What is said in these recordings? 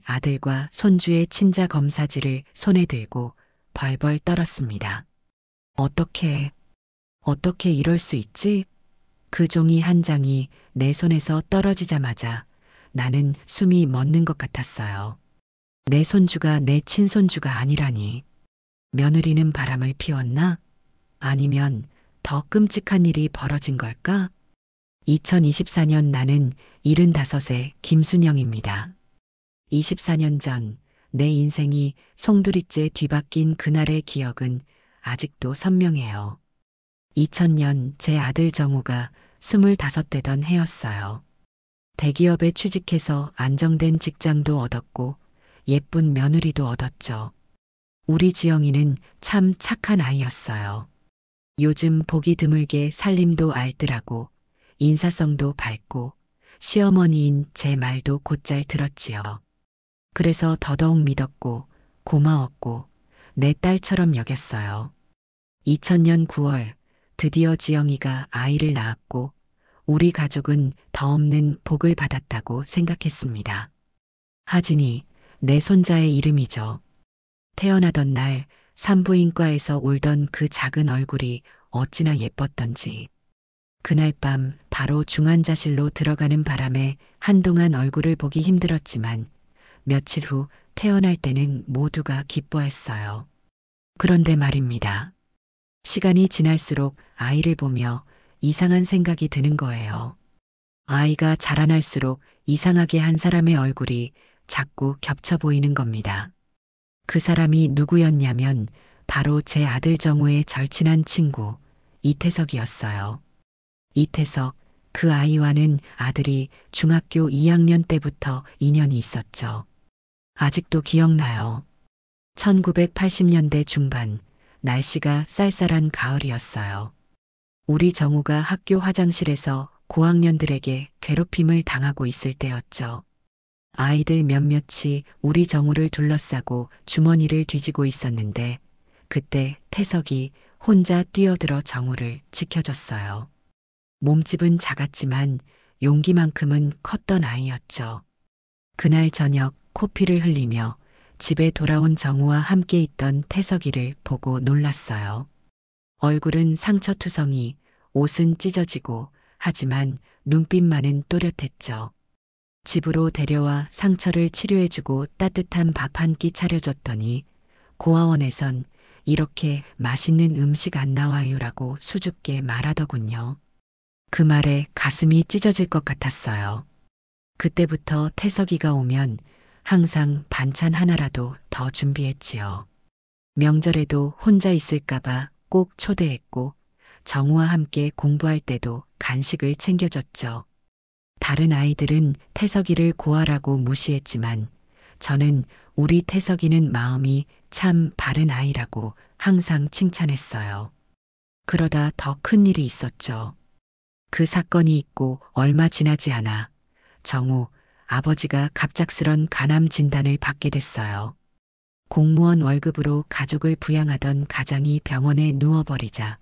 아들과 손주의 친자 검사지를 손에 들고 벌벌 떨었습니다. 어떻게 이럴 수 있지? 그 종이 한 장이 내 손에서 떨어지자마자 나는 숨이 멎는 것 같았어요. 내 손주가 내 친손주가 아니라니. 며느리는 바람을 피웠나? 아니면 더 끔찍한 일이 벌어진 걸까? 2024년 나는 75세 김순영입니다. 24년 전 내 인생이 송두리째 뒤바뀐 그날의 기억은 아직도 선명해요. 2000년 제 아들 정우가 25되던 해였어요. 대기업에 취직해서 안정된 직장도 얻었고 예쁜 며느리도 얻었죠. 우리 지영이는 참 착한 아이였어요. 요즘 보기 드물게 살림도 알뜰하고 인사성도 밝고 시어머니인 제 말도 곧잘 들었지요. 그래서 더더욱 믿었고 고마웠고 내 딸처럼 여겼어요. 2000년 9월 드디어 지영이가 아이를 낳았고 우리 가족은 더 없는 복을 받았다고 생각했습니다. 하진이 내 손자의 이름이죠. 태어나던 날 산부인과에서 울던 그 작은 얼굴이 어찌나 예뻤던지. 그날 밤 바로 중환자실로 들어가는 바람에 한동안 얼굴을 보기 힘들었지만 며칠 후 태어날 때는 모두가 기뻐했어요. 그런데 말입니다. 시간이 지날수록 아이를 보며 이상한 생각이 드는 거예요. 아이가 자라날수록 이상하게 한 사람의 얼굴이 자꾸 겹쳐 보이는 겁니다. 그 사람이 누구였냐면 바로 제 아들 정우의 절친한 친구 이태석이었어요. 이태석, 그 아이와는 아들이 중학교 2학년 때부터 인연이 있었죠. 아직도 기억나요. 1980년대 중반, 날씨가 쌀쌀한 가을이었어요. 우리 정우가 학교 화장실에서 고학년들에게 괴롭힘을 당하고 있을 때였죠. 아이들 몇몇이 우리 정우를 둘러싸고 주머니를 뒤지고 있었는데 그때 태석이 혼자 뛰어들어 정우를 지켜줬어요. 몸집은 작았지만 용기만큼은 컸던 아이였죠. 그날 저녁 코피를 흘리며 집에 돌아온 정우와 함께 있던 태석이를 보고 놀랐어요. 얼굴은 상처투성이, 옷은 찢어지고 하지만 눈빛만은 또렷했죠. 집으로 데려와 상처를 치료해주고 따뜻한 밥 한 끼 차려줬더니 고아원에선 이렇게 맛있는 음식 안 나와요라고 수줍게 말하더군요. 그 말에 가슴이 찢어질 것 같았어요. 그때부터 태석이가 오면 항상 반찬 하나라도 더 준비했지요. 명절에도 혼자 있을까봐 꼭 초대했고 정우와 함께 공부할 때도 간식을 챙겨줬죠. 다른 아이들은 태석이를 고아라고 무시했지만 저는 우리 태석이는 마음이 참 바른 아이라고 항상 칭찬했어요. 그러다 더 큰 일이 있었죠. 그 사건이 있고 얼마 지나지 않아 정우 아버지가 갑작스런 간암 진단을 받게 됐어요. 공무원 월급으로 가족을 부양하던 가장이 병원에 누워버리자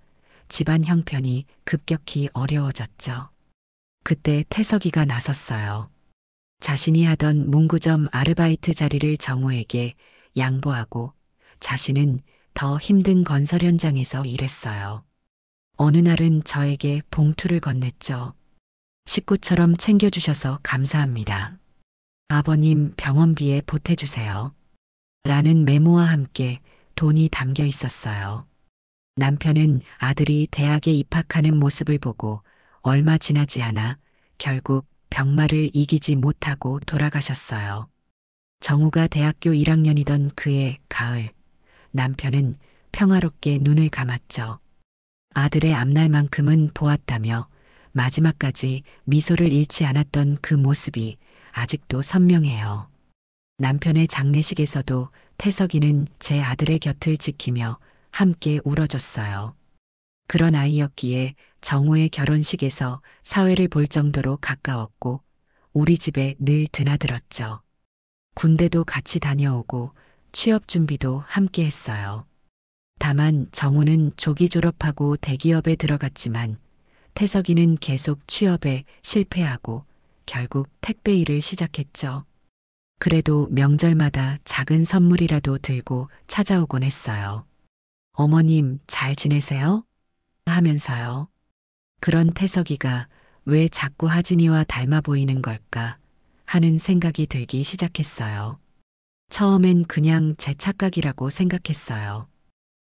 집안 형편이 급격히 어려워졌죠. 그때 태석이가 나섰어요. 자신이 하던 문구점 아르바이트 자리를 정우에게 양보하고 자신은 더 힘든 건설 현장에서 일했어요. 어느 날은 저에게 봉투를 건넸죠. 식구처럼 챙겨주셔서 감사합니다. 아버님 병원비에 보태주세요. 라는 메모와 함께 돈이 담겨 있었어요. 남편은 아들이 대학에 입학하는 모습을 보고 얼마 지나지 않아 결국 병마를 이기지 못하고 돌아가셨어요. 정우가 대학교 1학년이던 그해 가을, 남편은 평화롭게 눈을 감았죠. 아들의 앞날만큼은 보았다며 마지막까지 미소를 잃지 않았던 그 모습이 아직도 선명해요. 남편의 장례식에서도 태석이는 제 아들의 곁을 지키며 함께 울어줬어요. 그런 아이였기에 정우의 결혼식에서 사회를 볼 정도로 가까웠고 우리 집에 늘 드나들었죠. 군대도 같이 다녀오고 취업 준비도 함께 했어요. 다만 정우는 조기 졸업하고 대기업에 들어갔지만 태석이는 계속 취업에 실패하고 결국 택배 일을 시작했죠. 그래도 명절마다 작은 선물이라도 들고 찾아오곤 했어요. 어머님 잘 지내세요? 하면서요. 그런 태석이가 왜 자꾸 하진이와 닮아 보이는 걸까 하는 생각이 들기 시작했어요. 처음엔 그냥 제 착각이라고 생각했어요.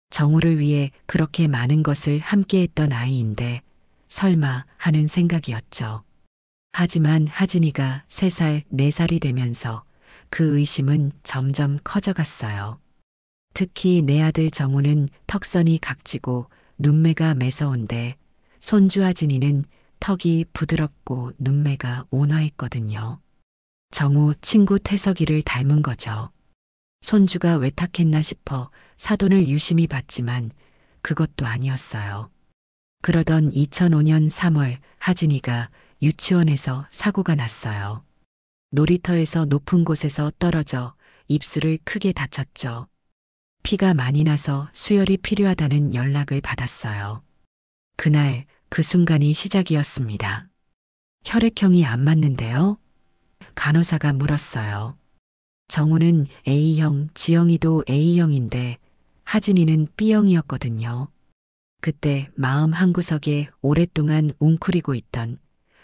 정우를 위해 그렇게 많은 것을 함께 했던 아이인데 설마 하는 생각이었죠. 하지만 하진이가 3살, 4살이 되면서 그 의심은 점점 커져갔어요. 특히 내 아들 정우는 턱선이 각지고 눈매가 매서운데 손주 하진이는 턱이 부드럽고 눈매가 온화했거든요. 정우 친구 태석이를 닮은 거죠. 손주가 외탁했나 싶어 사돈을 유심히 봤지만 그것도 아니었어요. 그러던 2005년 3월 하진이가 유치원에서 사고가 났어요. 놀이터에서 높은 곳에서 떨어져 입술을 크게 다쳤죠. 피가 많이 나서 수혈이 필요하다는 연락을 받았어요. 그날 그 순간이 시작이었습니다. 혈액형이 안 맞는데요? 간호사가 물었어요. 정우는 A형, 지영이도 A형인데 하진이는 B형이었거든요. 그때 마음 한구석에 오랫동안 웅크리고 있던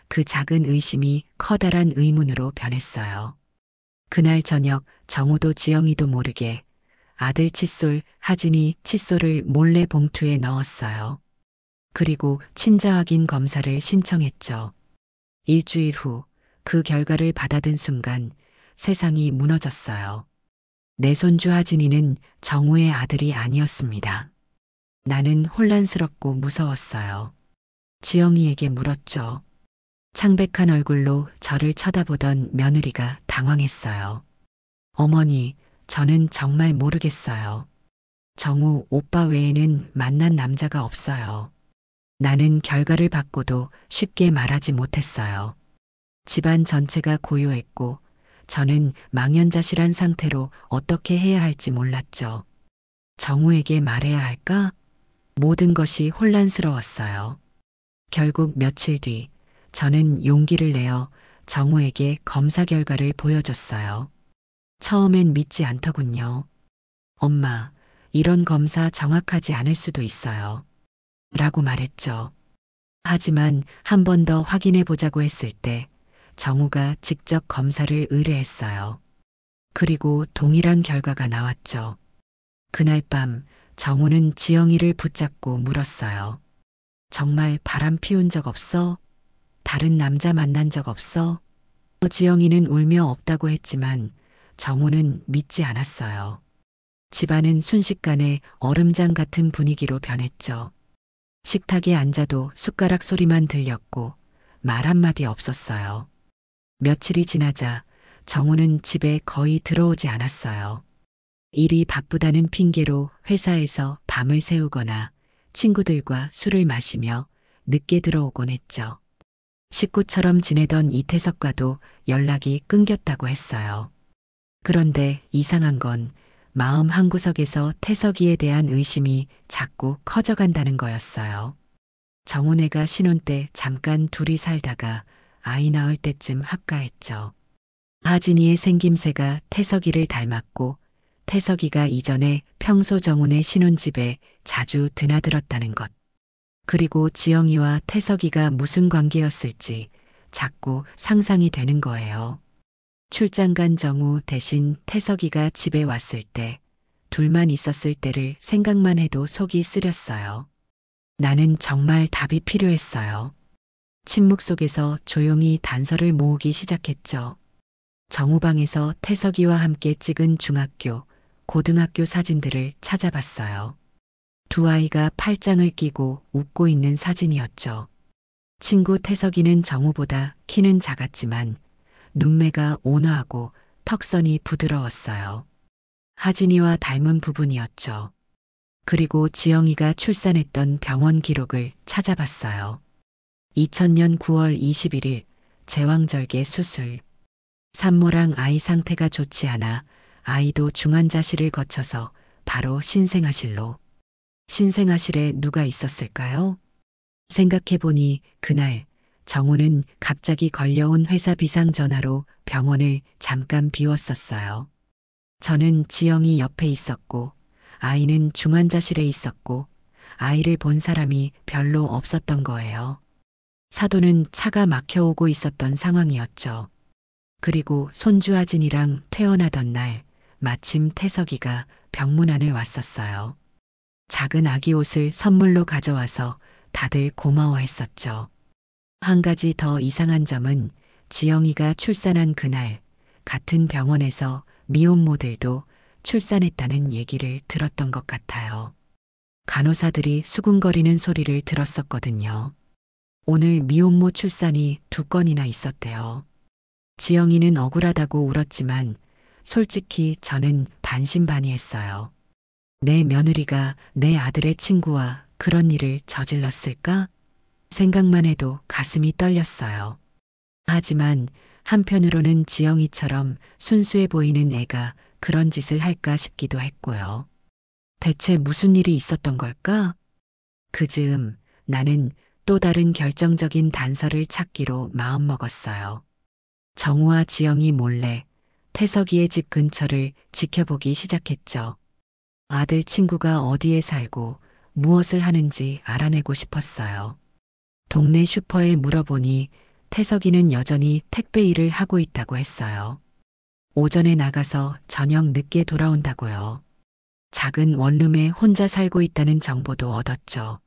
그 작은 의심이 커다란 의문으로 변했어요. 그날 저녁 정우도 지영이도 모르게 아들 칫솔, 하진이 칫솔을 몰래 봉투에 넣었어요. 그리고 친자 확인 검사를 신청했죠. 일주일 후 그 결과를 받아든 순간 세상이 무너졌어요. 내 손주 하진이는 정우의 아들이 아니었습니다. 나는 혼란스럽고 무서웠어요. 지영이에게 물었죠. 창백한 얼굴로 저를 쳐다보던 며느리가 당황했어요. 어머니, 저는 정말 모르겠어요. 정우 오빠 외에는 만난 남자가 없어요. 나는 결과를 받고도 쉽게 말하지 못했어요. 집안 전체가 고요했고 저는 망연자실한 상태로 어떻게 해야 할지 몰랐죠. 정우에게 말해야 할까? 모든 것이 혼란스러웠어요. 결국 며칠 뒤 저는 용기를 내어 정우에게 검사 결과를 보여줬어요. 처음엔 믿지 않더군요. 엄마, 이런 검사 정확하지 않을 수도 있어요. 라고 말했죠. 하지만 한 번 더 확인해 보자고 했을 때 정우가 직접 검사를 의뢰했어요. 그리고 동일한 결과가 나왔죠. 그날 밤 정우는 지영이를 붙잡고 물었어요. 정말 바람 피운 적 없어? 다른 남자 만난 적 없어? 지영이는 울며 없다고 했지만 정우는 믿지 않았어요. 집안은 순식간에 얼음장 같은 분위기로 변했죠. 식탁에 앉아도 숟가락 소리만 들렸고 말 한마디 없었어요. 며칠이 지나자 정우는 집에 거의 들어오지 않았어요. 일이 바쁘다는 핑계로 회사에서 밤을 새우거나 친구들과 술을 마시며 늦게 들어오곤 했죠. 식구처럼 지내던 이태석과도 연락이 끊겼다고 했어요. 그런데 이상한 건 마음 한구석에서 태석이에 대한 의심이 자꾸 커져간다는 거였어요. 정훈애가 신혼 때 잠깐 둘이 살다가 아이 낳을 때쯤 합가했죠. 하진이의 생김새가 태석이를 닮았고 태석이가 이전에 평소 정훈의 신혼집에 자주 드나들었다는 것. 그리고 지영이와 태석이가 무슨 관계였을지 자꾸 상상이 되는 거예요. 출장 간 정우 대신 태석이가 집에 왔을 때 둘만 있었을 때를 생각만 해도 속이 쓰렸어요. 나는 정말 답이 필요했어요. 침묵 속에서 조용히 단서를 모으기 시작했죠. 정우 방에서 태석이와 함께 찍은 중학교, 고등학교 사진들을 찾아봤어요. 두 아이가 팔짱을 끼고 웃고 있는 사진이었죠. 친구 태석이는 정우보다 키는 작았지만 눈매가 온화하고 턱선이 부드러웠어요. 하진이와 닮은 부분이었죠. 그리고 지영이가 출산했던 병원 기록을 찾아봤어요. 2000년 9월 21일 제왕절개 수술. 산모랑 아이 상태가 좋지 않아 아이도 중환자실을 거쳐서 바로 신생아실로. 신생아실에 누가 있었을까요? 생각해보니 그날 정우는 갑자기 걸려온 회사 비상 전화로 병원을 잠깐 비웠었어요. 저는 지영이 옆에 있었고 아이는 중환자실에 있었고 아이를 본 사람이 별로 없었던 거예요. 사도는 차가 막혀오고 있었던 상황이었죠. 그리고 손주 아진이랑 퇴원하던 날 마침 태석이가 병문안을 왔었어요. 작은 아기 옷을 선물로 가져와서 다들 고마워했었죠. 한 가지 더 이상한 점은 지영이가 출산한 그날 같은 병원에서 미혼모들도 출산했다는 얘기를 들었던 것 같아요. 간호사들이 수군거리는 소리를 들었었거든요. 오늘 미혼모 출산이 2건이나 있었대요. 지영이는 억울하다고 울었지만 솔직히 저는 반신반의했어요. 내 며느리가 내 아들의 친구와 그런 일을 저질렀을까? 생각만 해도 가슴이 떨렸어요. 하지만 한편으로는 지영이처럼 순수해 보이는 애가 그런 짓을 할까 싶기도 했고요. 대체 무슨 일이 있었던 걸까? 그 즈음 나는 또 다른 결정적인 단서를 찾기로 마음먹었어요. 정우와 지영이 몰래 태석이의 집 근처를 지켜보기 시작했죠. 아들 친구가 어디에 살고 무엇을 하는지 알아내고 싶었어요. 동네 슈퍼에 물어보니 태석이는 여전히 택배 일을 하고 있다고 했어요. 오전에 나가서 저녁 늦게 돌아온다고요. 작은 원룸에 혼자 살고 있다는 정보도 얻었죠.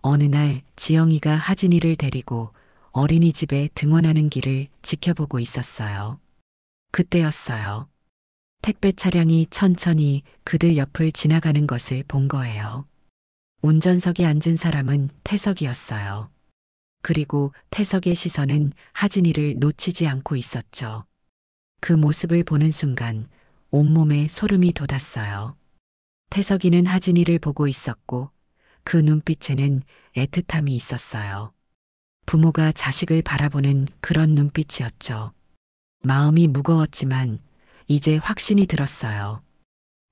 어느 날 지영이가 하진이를 데리고 어린이집에 등원하는 길을 지켜보고 있었어요. 그때였어요. 택배 차량이 천천히 그들 옆을 지나가는 것을 본 거예요. 운전석에 앉은 사람은 태석이었어요. 그리고 태석의 시선은 하진이를 놓치지 않고 있었죠. 그 모습을 보는 순간 온몸에 소름이 돋았어요. 태석이는 하진이를 보고 있었고 그 눈빛에는 애틋함이 있었어요. 부모가 자식을 바라보는 그런 눈빛이었죠. 마음이 무거웠지만 이제 확신이 들었어요.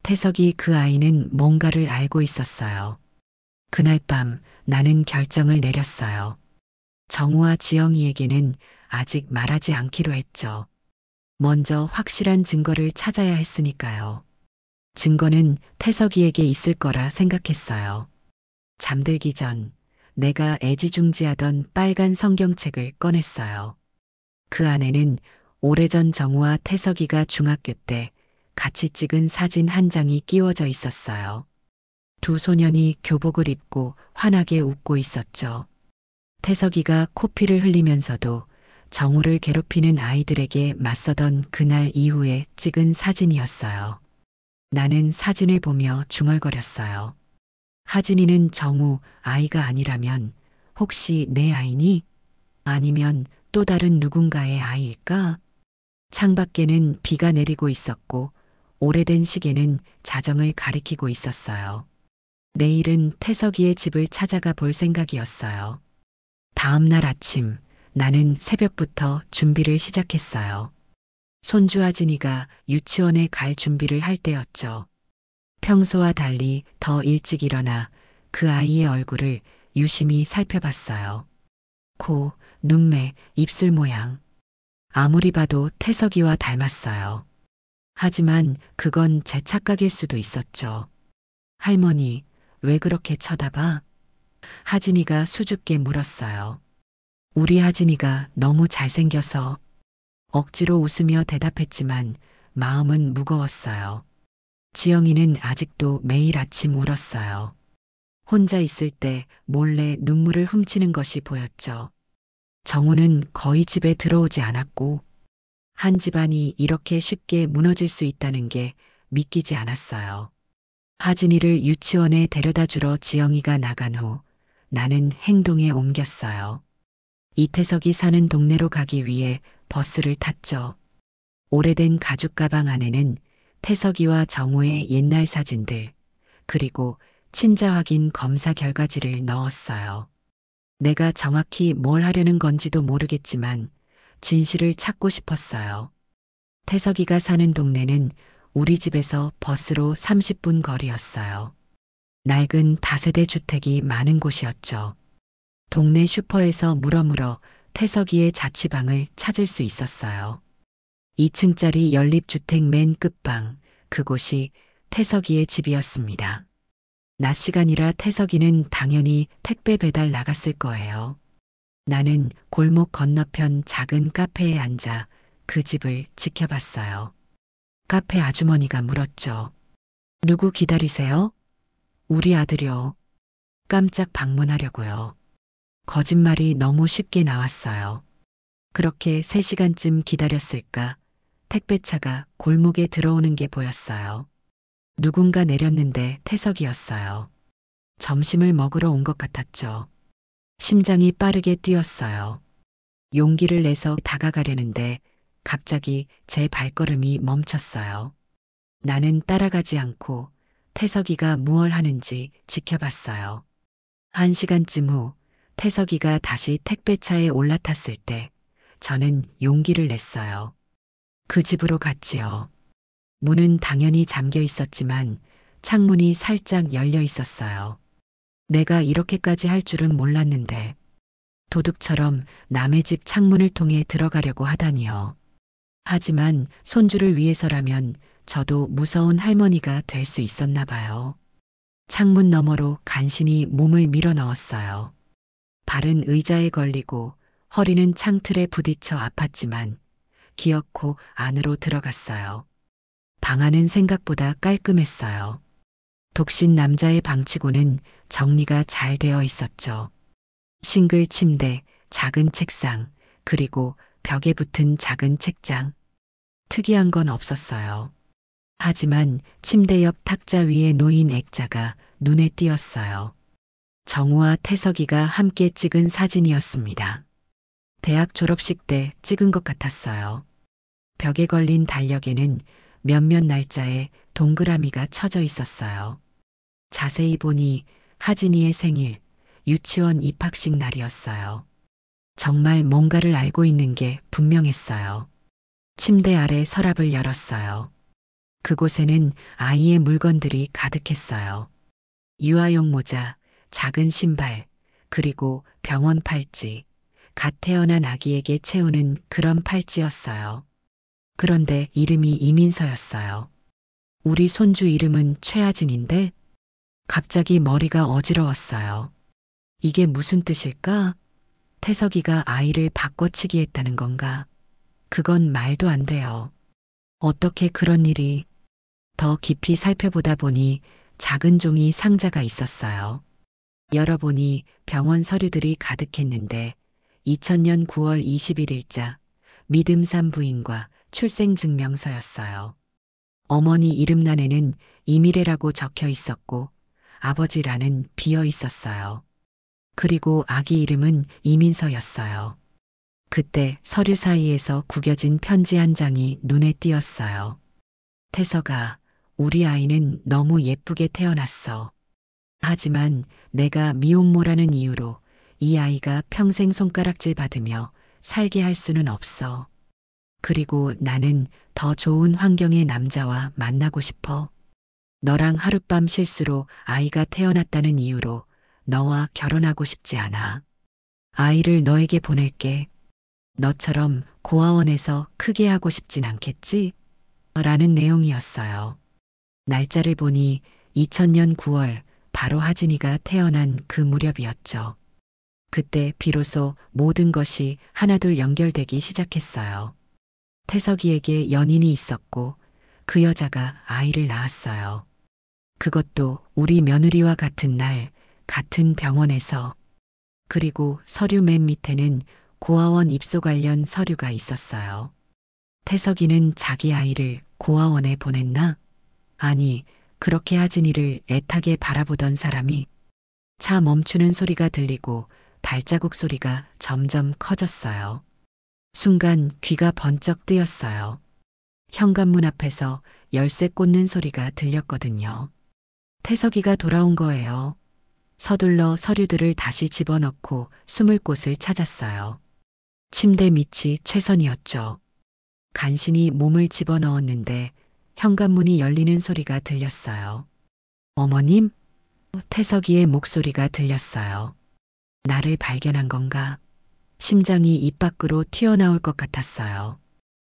태석이 그 아이는 뭔가를 알고 있었어요. 그날 밤 나는 결정을 내렸어요. 정우와 지영이에게는 아직 말하지 않기로 했죠. 먼저 확실한 증거를 찾아야 했으니까요. 증거는 태석이에게 있을 거라 생각했어요. 잠들기 전 내가 애지중지하던 빨간 성경책을 꺼냈어요. 그 안에는 오래전 정우와 태석이가 중학교 때 같이 찍은 사진 한 장이 끼워져 있었어요. 두 소년이 교복을 입고 환하게 웃고 있었죠. 태석이가 코피를 흘리면서도 정우를 괴롭히는 아이들에게 맞서던 그날 이후에 찍은 사진이었어요. 나는 사진을 보며 중얼거렸어요. 하진이는 정우 아이가 아니라면 혹시 내 아이니? 아니면 또 다른 누군가의 아이일까? 창밖에는 비가 내리고 있었고 오래된 시계는 자정을 가리키고 있었어요. 내일은 태석이의 집을 찾아가 볼 생각이었어요. 다음 날 아침 나는 새벽부터 준비를 시작했어요. 손주 하진이가 유치원에 갈 준비를 할 때였죠. 평소와 달리 더 일찍 일어나 그 아이의 얼굴을 유심히 살펴봤어요. 코, 눈매, 입술 모양. 아무리 봐도 태석이와 닮았어요. 하지만 그건 제 착각일 수도 있었죠. 할머니, 왜 그렇게 쳐다봐? 하진이가 수줍게 물었어요. 우리 하진이가 너무 잘생겨서 억지로 웃으며 대답했지만 마음은 무거웠어요. 지영이는 아직도 매일 아침 울었어요. 혼자 있을 때 몰래 눈물을 훔치는 것이 보였죠. 정우는 거의 집에 들어오지 않았고 한 집안이 이렇게 쉽게 무너질 수 있다는 게 믿기지 않았어요. 하진이를 유치원에 데려다 주러 지영이가 나간 후 나는 행동에 옮겼어요. 이태석이 사는 동네로 가기 위해 버스를 탔죠. 오래된 가죽 가방 안에는 태석이와 정우의 옛날 사진들, 그리고 친자 확인 검사 결과지를 넣었어요. 내가 정확히 뭘 하려는 건지도 모르겠지만 진실을 찾고 싶었어요. 태석이가 사는 동네는 우리 집에서 버스로 30분 거리였어요. 낡은 다세대 주택이 많은 곳이었죠. 동네 슈퍼에서 물어물어 태석이의 자취방을 찾을 수 있었어요. 2층짜리 연립주택 맨 끝방, 그곳이 태석이의 집이었습니다. 낮 시간이라 태석이는 당연히 택배 배달 나갔을 거예요. 나는 골목 건너편 작은 카페에 앉아 그 집을 지켜봤어요. 카페 아주머니가 물었죠. 누구 기다리세요? 우리 아들이요. 깜짝 방문하려고요. 거짓말이 너무 쉽게 나왔어요. 그렇게 3시간쯤 기다렸을까? 택배차가 골목에 들어오는 게 보였어요. 누군가 내렸는데 태석이었어요. 점심을 먹으러 온 것 같았죠. 심장이 빠르게 뛰었어요. 용기를 내서 다가가려는데 갑자기 제 발걸음이 멈췄어요. 나는 따라가지 않고 태석이가 무얼 하는지 지켜봤어요. 1시간쯤 후 태석이가 다시 택배차에 올라탔을 때 저는 용기를 냈어요. 그 집으로 갔지요. 문은 당연히 잠겨 있었지만 창문이 살짝 열려 있었어요. 내가 이렇게까지 할 줄은 몰랐는데 도둑처럼 남의 집 창문을 통해 들어가려고 하다니요. 하지만 손주를 위해서라면 저도 무서운 할머니가 될 수 있었나 봐요. 창문 너머로 간신히 몸을 밀어 넣었어요. 발은 의자에 걸리고 허리는 창틀에 부딪혀 아팠지만 기어코 안으로 들어갔어요. 방 안은 생각보다 깔끔했어요. 독신 남자의 방치고는 정리가 잘 되어 있었죠. 싱글 침대, 작은 책상, 그리고 벽에 붙은 작은 책장. 특이한 건 없었어요. 하지만 침대 옆 탁자 위에 놓인 액자가 눈에 띄었어요. 정우와 태석이가 함께 찍은 사진이었습니다. 대학 졸업식 때 찍은 것 같았어요. 벽에 걸린 달력에는 몇몇 날짜에 동그라미가 쳐져 있었어요. 자세히 보니 하진이의 생일, 유치원 입학식 날이었어요. 정말 뭔가를 알고 있는 게 분명했어요. 침대 아래 서랍을 열었어요. 그곳에는 아이의 물건들이 가득했어요. 유아용 모자, 작은 신발, 그리고 병원 팔찌, 갓 태어난 아기에게 채우는 그런 팔찌였어요. 그런데 이름이 이민서였어요. 우리 손주 이름은 최하진인데 갑자기 머리가 어지러웠어요. 이게 무슨 뜻일까? 태석이가 아이를 바꿔치기 했다는 건가? 그건 말도 안 돼요. 어떻게 그런 일이? 더 깊이 살펴보다 보니 작은 종이 상자가 있었어요. 열어보니 병원 서류들이 가득했는데 2000년 9월 21일자 믿음산 부인과 출생증명서였어요. 어머니 이름란에는 이미래라고 적혀 있었고 아버지란은 비어 있었어요. 그리고 아기 이름은 이민서였어요. 그때 서류 사이에서 구겨진 편지 한 장이 눈에 띄었어요. 태석아, 우리 아이는 너무 예쁘게 태어났어. 하지만 내가 미혼모라는 이유로 이 아이가 평생 손가락질 받으며 살게 할 수는 없어. 그리고 나는 더 좋은 환경의 남자와 만나고 싶어. 너랑 하룻밤 실수로 아이가 태어났다는 이유로 너와 결혼하고 싶지 않아. 아이를 너에게 보낼게. 너처럼 고아원에서 크게 하고 싶진 않겠지? 라는 내용이었어요. 날짜를 보니 2000년 9월 바로 하진이가 태어난 그 무렵이었죠. 그때 비로소 모든 것이 하나둘 연결되기 시작했어요. 태석이에게 연인이 있었고 그 여자가 아이를 낳았어요. 그것도 우리 며느리와 같은 날, 같은 병원에서. 그리고 서류 맨 밑에는 고아원 입소 관련 서류가 있었어요. 태석이는 자기 아이를 고아원에 보냈나? 아니, 그렇게 하진이를 애타게 바라보던 사람이 차 멈추는 소리가 들리고 발자국 소리가 점점 커졌어요. 순간 귀가 번쩍 뜨였어요. 현관문 앞에서 열쇠 꽂는 소리가 들렸거든요. 태석이가 돌아온 거예요. 서둘러 서류들을 다시 집어넣고 숨을 곳을 찾았어요. 침대 밑이 최선이었죠. 간신히 몸을 집어넣었는데 현관문이 열리는 소리가 들렸어요. 어머님? 태석이의 목소리가 들렸어요. 나를 발견한 건가? 심장이 입 밖으로 튀어나올 것 같았어요.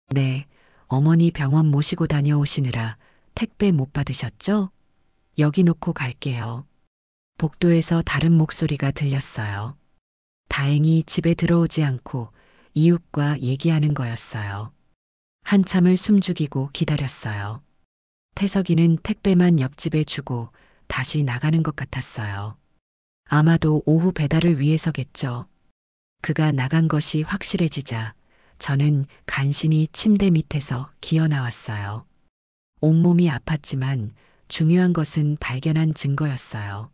네, 어머니 병원 모시고 다녀오시느라 택배 못 받으셨죠? 여기 놓고 갈게요. 복도에서 다른 목소리가 들렸어요. 다행히 집에 들어오지 않고 이웃과 얘기하는 거였어요. 한참을 숨죽이고 기다렸어요. 태석이는 택배만 옆집에 주고 다시 나가는 것 같았어요. 아마도 오후 배달을 위해서겠죠. 그가 나간 것이 확실해지자 저는 간신히 침대 밑에서 기어 나왔어요. 온몸이 아팠지만 중요한 것은 발견한 증거였어요.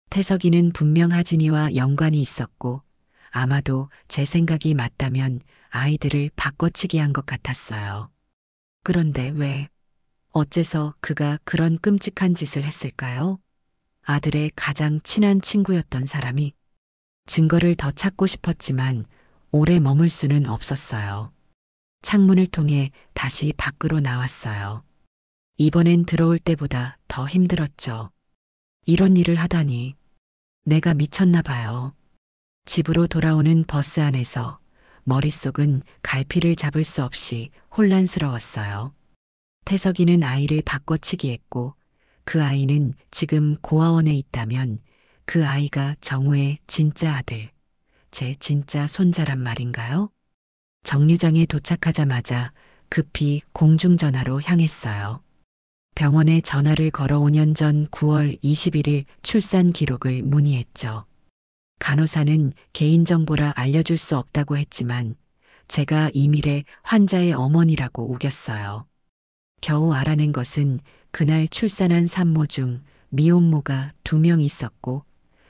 태석이는 분명 하진이와 연관이 있었고 아마도 제 생각이 맞다면 아이들을 바꿔치기 한 것 같았어요. 그런데 왜, 어째서 그가 그런 끔찍한 짓을 했을까요? 아들의 가장 친한 친구였던 사람이. 증거를 더 찾고 싶었지만 오래 머물 수는 없었어요. 창문을 통해 다시 밖으로 나왔어요. 이번엔 들어올 때보다 더 힘들었죠. 이런 일을 하다니. 내가 미쳤나 봐요. 집으로 돌아오는 버스 안에서 머릿속은 갈피를 잡을 수 없이 혼란스러웠어요. 태석이는 아이를 바꿔치기 했고 그 아이는 지금 고아원에 있다면 그 아이가 정우의 진짜 아들, 제 진짜 손자란 말인가요? 정류장에 도착하자마자 급히 공중전화로 향했어요. 병원에 전화를 걸어 5년 전 9월 21일 출산 기록을 문의했죠. 간호사는 개인정보라 알려줄 수 없다고 했지만 제가 이밀의 환자의 어머니라고 우겼어요. 겨우 알아낸 것은 그날 출산한 산모 중 미혼모가 2명 있었고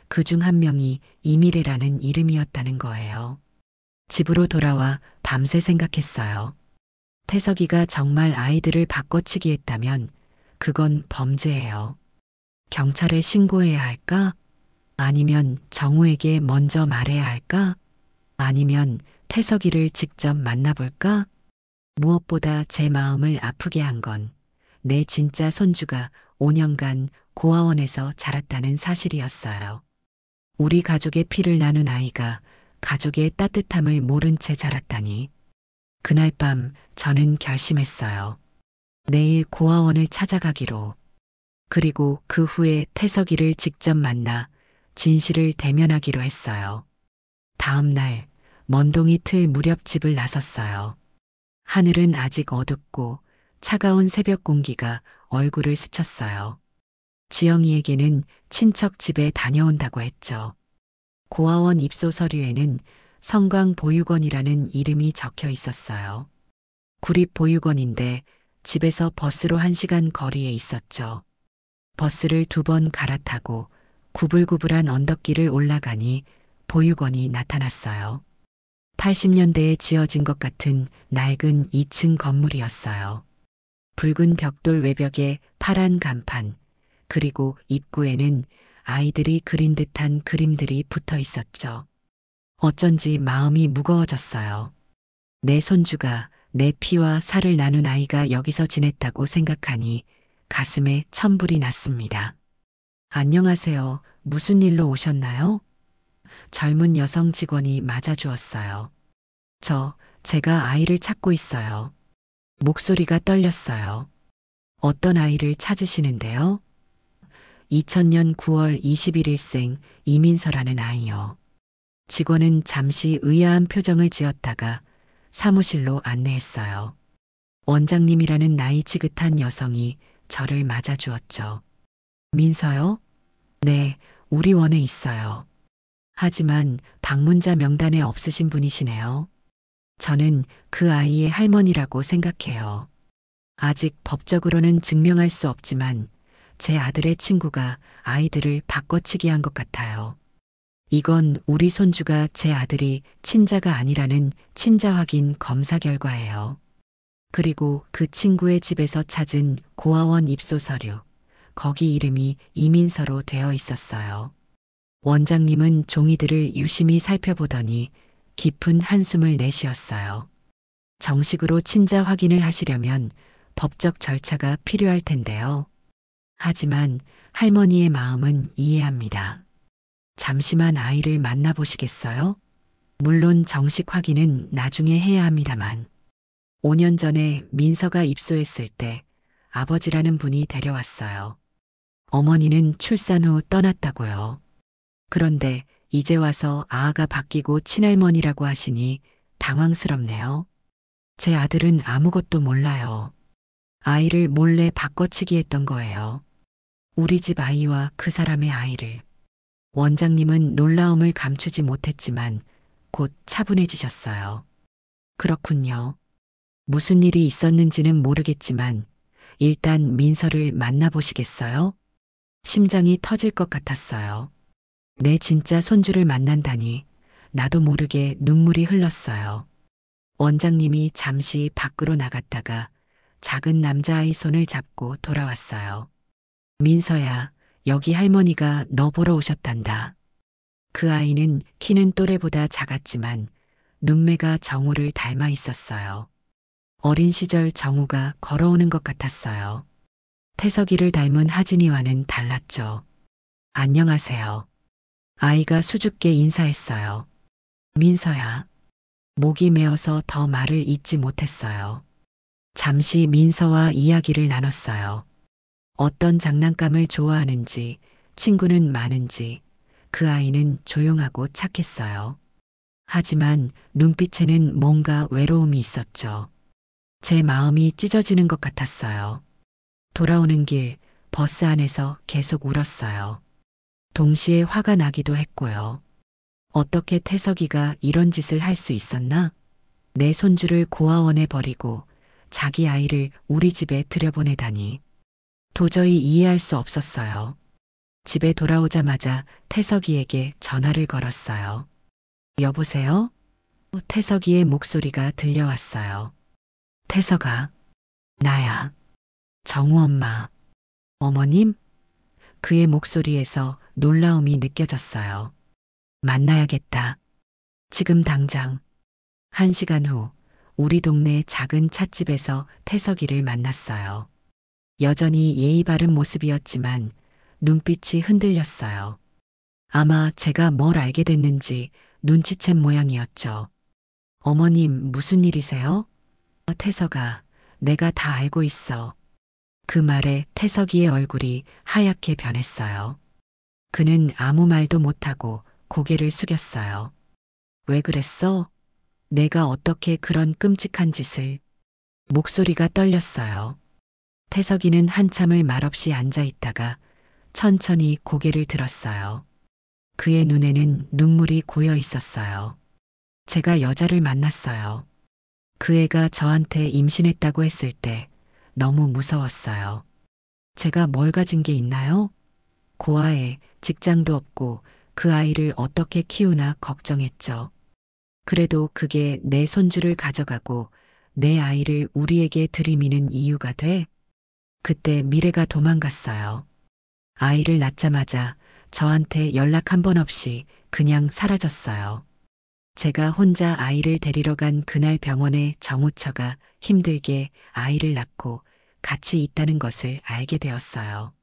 그 중 1명이 이미래라는 이름이었다는 거예요. 집으로 돌아와 밤새 생각했어요. 태석이가 정말 아이들을 바꿔치기 했다면 그건 범죄예요. 경찰에 신고해야 할까? 아니면 정우에게 먼저 말해야 할까? 아니면 태석이를 직접 만나볼까? 무엇보다 제 마음을 아프게 한 건 내 진짜 손주가 5년간 고아원에서 자랐다는 사실이었어요. 우리 가족의 피를 나눈 아이가 가족의 따뜻함을 모른 채 자랐다니. 그날 밤 저는 결심했어요. 내일 고아원을 찾아가기로. 그리고 그 후에 태석이를 직접 만나 진실을 대면하기로 했어요. 다음 날 먼동이 틀 무렵 집을 나섰어요. 하늘은 아직 어둡고 차가운 새벽 공기가 얼굴을 스쳤어요. 지영이에게는 친척 집에 다녀온다고 했죠. 고아원 입소 서류에는 성광보육원이라는 이름이 적혀 있었어요. 구립보육원인데 집에서 버스로 1시간 거리에 있었죠. 버스를 2번 갈아타고 구불구불한 언덕길을 올라가니 보육원이 나타났어요. 80년대에 지어진 것 같은 낡은 2층 건물이었어요. 붉은 벽돌 외벽에 파란 간판, 그리고 입구에는 아이들이 그린 듯한 그림들이 붙어 있었죠. 어쩐지 마음이 무거워졌어요. 내 손주가 내 피와 살을 나눈 아이가 여기서 지냈다고 생각하니 가슴에 천불이 났습니다. 안녕하세요. 무슨 일로 오셨나요? 젊은 여성 직원이 맞아주었어요. 제가 아이를 찾고 있어요. 목소리가 떨렸어요. 어떤 아이를 찾으시는데요? 2000년 9월 21일생 이민서라는 아이요. 직원은 잠시 의아한 표정을 지었다가 사무실로 안내했어요. 원장님이라는 나이 지긋한 여성이 저를 맞아주었죠. 민서요? 네, 우리 원에 있어요. 하지만 방문자 명단에 없으신 분이시네요. 저는 그 아이의 할머니라고 생각해요. 아직 법적으로는 증명할 수 없지만 제 아들의 친구가 아이들을 바꿔치기 한 것 같아요. 이건 우리 손주가 제 아들이 친자가 아니라는 친자 확인 검사 결과예요. 그리고 그 친구의 집에서 찾은 고아원 입소 서류, 거기 이름이 이민서로 되어 있었어요. 원장님은 종이들을 유심히 살펴보더니 깊은 한숨을 내쉬었어요. 정식으로 친자 확인을 하시려면 법적 절차가 필요할 텐데요. 하지만 할머니의 마음은 이해합니다. 잠시만 아이를 만나보시겠어요? 물론 정식 확인은 나중에 해야 합니다만. 5년 전에 민서가 입소했을 때 아버지라는 분이 데려왔어요. 어머니는 출산 후 떠났다고요. 그런데 이제 와서 아아가 바뀌고 친할머니라고 하시니 당황스럽네요. 제 아들은 아무것도 몰라요. 아이를 몰래 바꿔치기 했던 거예요. 우리 집 아이와 그 사람의 아이를. 원장님은 놀라움을 감추지 못했지만 곧 차분해지셨어요. 그렇군요. 무슨 일이 있었는지는 모르겠지만 일단 민서를 만나보시겠어요? 심장이 터질 것 같았어요. 내 진짜 손주를 만난다니 나도 모르게 눈물이 흘렀어요. 원장님이 잠시 밖으로 나갔다가 작은 남자아이 손을 잡고 돌아왔어요. 민서야, 여기 할머니가 너 보러 오셨단다. 그 아이는 키는 또래보다 작았지만 눈매가 정우를 닮아 있었어요. 어린 시절 정우가 걸어오는 것 같았어요. 태석이를 닮은 하진이와는 달랐죠. 안녕하세요. 아이가 수줍게 인사했어요. 민서야. 목이 메어서 더 말을 잇지 못했어요. 잠시 민서와 이야기를 나눴어요. 어떤 장난감을 좋아하는지, 친구는 많은지, 그 아이는 조용하고 착했어요. 하지만 눈빛에는 뭔가 외로움이 있었죠. 제 마음이 찢어지는 것 같았어요. 돌아오는 길 버스 안에서 계속 울었어요. 동시에 화가 나기도 했고요. 어떻게 태석이가 이런 짓을 할 수 있었나? 내 손주를 고아원에 버리고 자기 아이를 우리 집에 들여보내다니. 도저히 이해할 수 없었어요. 집에 돌아오자마자 태석이에게 전화를 걸었어요. 여보세요? 태석이의 목소리가 들려왔어요. 태석아, 나야. 정우 엄마. 어머님? 그의 목소리에서 놀라움이 느껴졌어요. 만나야겠다. 지금 당장. 1시간 후 우리 동네 작은 찻집에서 태석이를 만났어요. 여전히 예의 바른 모습이었지만 눈빛이 흔들렸어요. 아마 제가 뭘 알게 됐는지 눈치챈 모양이었죠. 어머님, 무슨 일이세요? 태석아, 내가 다 알고 있어. 그 말에 태석이의 얼굴이 하얗게 변했어요. 그는 아무 말도 못하고 고개를 숙였어요. 왜 그랬어? 내가 어떻게 그런 끔찍한 짓을? 목소리가 떨렸어요. 태석이는 한참을 말없이 앉아 있다가 천천히 고개를 들었어요. 그의 눈에는 눈물이 고여 있었어요. 제가 여자를 만났어요. 그 애가 저한테 임신했다고 했을 때 너무 무서웠어요. 제가 뭘 가진 게 있나요? 고아에 직장도 없고 그 아이를 어떻게 키우나 걱정했죠. 그래도 그게 내 손주를 가져가고 내 아이를 우리에게 들이미는 이유가 돼? 그때 미래가 도망갔어요. 아이를 낳자마자 저한테 연락 한 번 없이 그냥 사라졌어요. 제가 혼자 아이를 데리러 간 그날 병원에 정우처가 힘들게 아이를 낳고 같이 있다는 것을 알게 되었어요.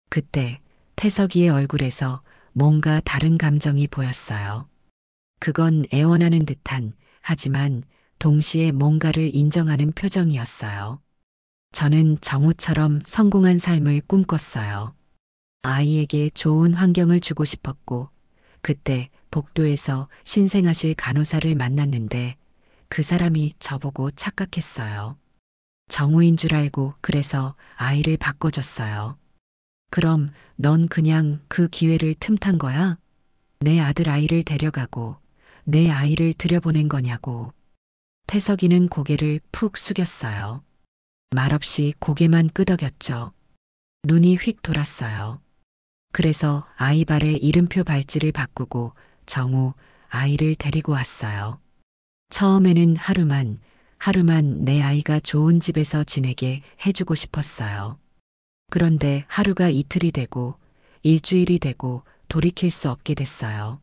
그때 태석이의 얼굴에서 뭔가 다른 감정이 보였어요. 그건 애원하는 듯한, 하지만 동시에 뭔가를 인정하는 표정이었어요. 저는 정우처럼 성공한 삶을 꿈꿨어요. 아이에게 좋은 환경을 주고 싶었고, 그때 복도에서 신생아실 간호사를 만났는데 그 사람이 저보고 착각했어요. 정우인 줄 알고 그래서 아이를 바꿔줬어요. 그럼 넌 그냥 그 기회를 틈탄 거야? 내 아들 아이를 데려가고 내 아이를 들여보낸 거냐고. 태석이는 고개를 푹 숙였어요. 말없이 고개만 끄덕였죠. 눈이 휙 돌았어요. 그래서 아이 발에 이름표 발찌를 바꾸고 정우 아이를 데리고 왔어요. 처음에는 하루만 내 아이가 좋은 집에서 지내게 해주고 싶었어요. 그런데 하루가 이틀이 되고 일주일이 되고 돌이킬 수 없게 됐어요.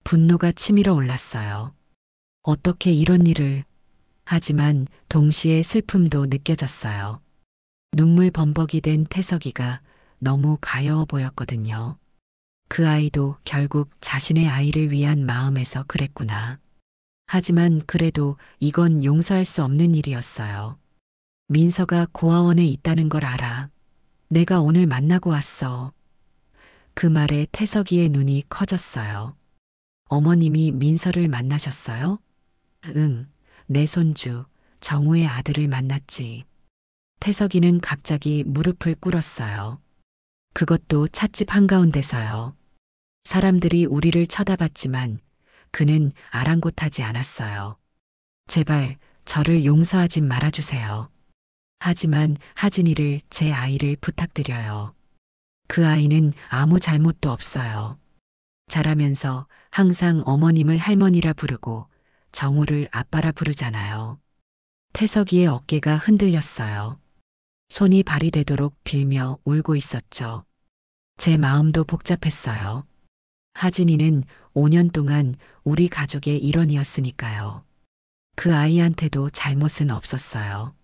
분노가 치밀어 올랐어요. 어떻게 이런 일을... 하지만 동시에 슬픔도 느껴졌어요. 눈물 범벅이 된 태석이가 너무 가여워 보였거든요. 그 아이도 결국 자신의 아이를 위한 마음에서 그랬구나. 하지만 그래도 이건 용서할 수 없는 일이었어요. 민서가 고아원에 있다는 걸 알아. 내가 오늘 만나고 왔어. 그 말에 태석이의 눈이 커졌어요. 어머님이 민서를 만나셨어요? 응, 내 손주, 정우의 아들을 만났지. 태석이는 갑자기 무릎을 꿇었어요. 그것도 찻집 한가운데서요. 사람들이 우리를 쳐다봤지만 그는 아랑곳하지 않았어요. 제발 저를 용서하지 말아주세요. 하지만 하진이를 제 아이를 부탁드려요. 그 아이는 아무 잘못도 없어요. 자라면서 항상 어머님을 할머니라 부르고 정우를 아빠라 부르잖아요. 태석이의 어깨가 흔들렸어요. 손이 발이 되도록 빌며 울고 있었죠. 제 마음도 복잡했어요. 하진이는 5년 동안 우리 가족의 일원이었으니까요. 그 아이한테도 잘못은 없었어요.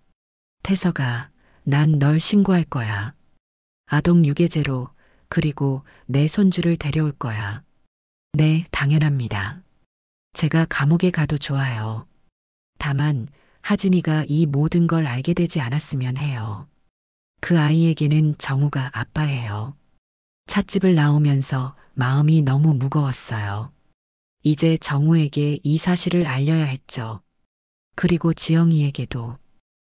태석아, 난 널 신고할 거야. 아동 유괴죄로, 그리고 내 손주를 데려올 거야. 네, 당연합니다. 제가 감옥에 가도 좋아요. 다만 하진이가 이 모든 걸 알게 되지 않았으면 해요. 그 아이에게는 정우가 아빠예요. 찻집을 나오면서 마음이 너무 무거웠어요. 이제 정우에게 이 사실을 알려야 했죠. 그리고 지영이에게도.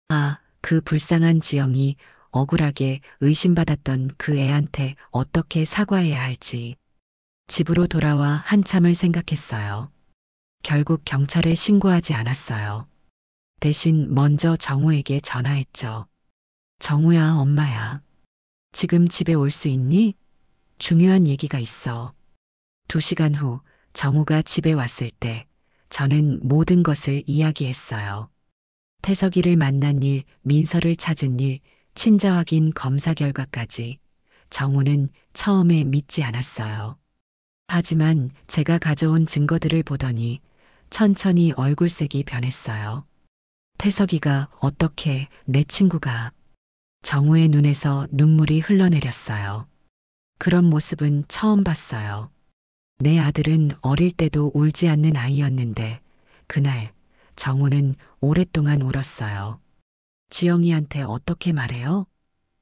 아, 그 불쌍한 지영이 억울하게 의심받았던 그 애한테 어떻게 사과해야 할지. 집으로 돌아와 한참을 생각했어요. 결국 경찰에 신고하지 않았어요. 대신 먼저 정우에게 전화했죠. 정우야, 엄마야. 지금 집에 올 수 있니? 중요한 얘기가 있어. 2시간 후 정우가 집에 왔을 때 저는 모든 것을 이야기했어요. 태석이를 만난 일, 민서를 찾은 일, 친자 확인 검사 결과까지. 정우는 처음에 믿지 않았어요. 하지만 제가 가져온 증거들을 보더니 천천히 얼굴색이 변했어요. 태석이가 어떻게 내 친구가 정우의 눈에서 눈물이 흘러내렸어요. 그런 모습은 처음 봤어요. 내 아들은 어릴 때도 울지 않는 아이였는데 그날 정우는 오랫동안 울었어요. 지영이한테 어떻게 말해요?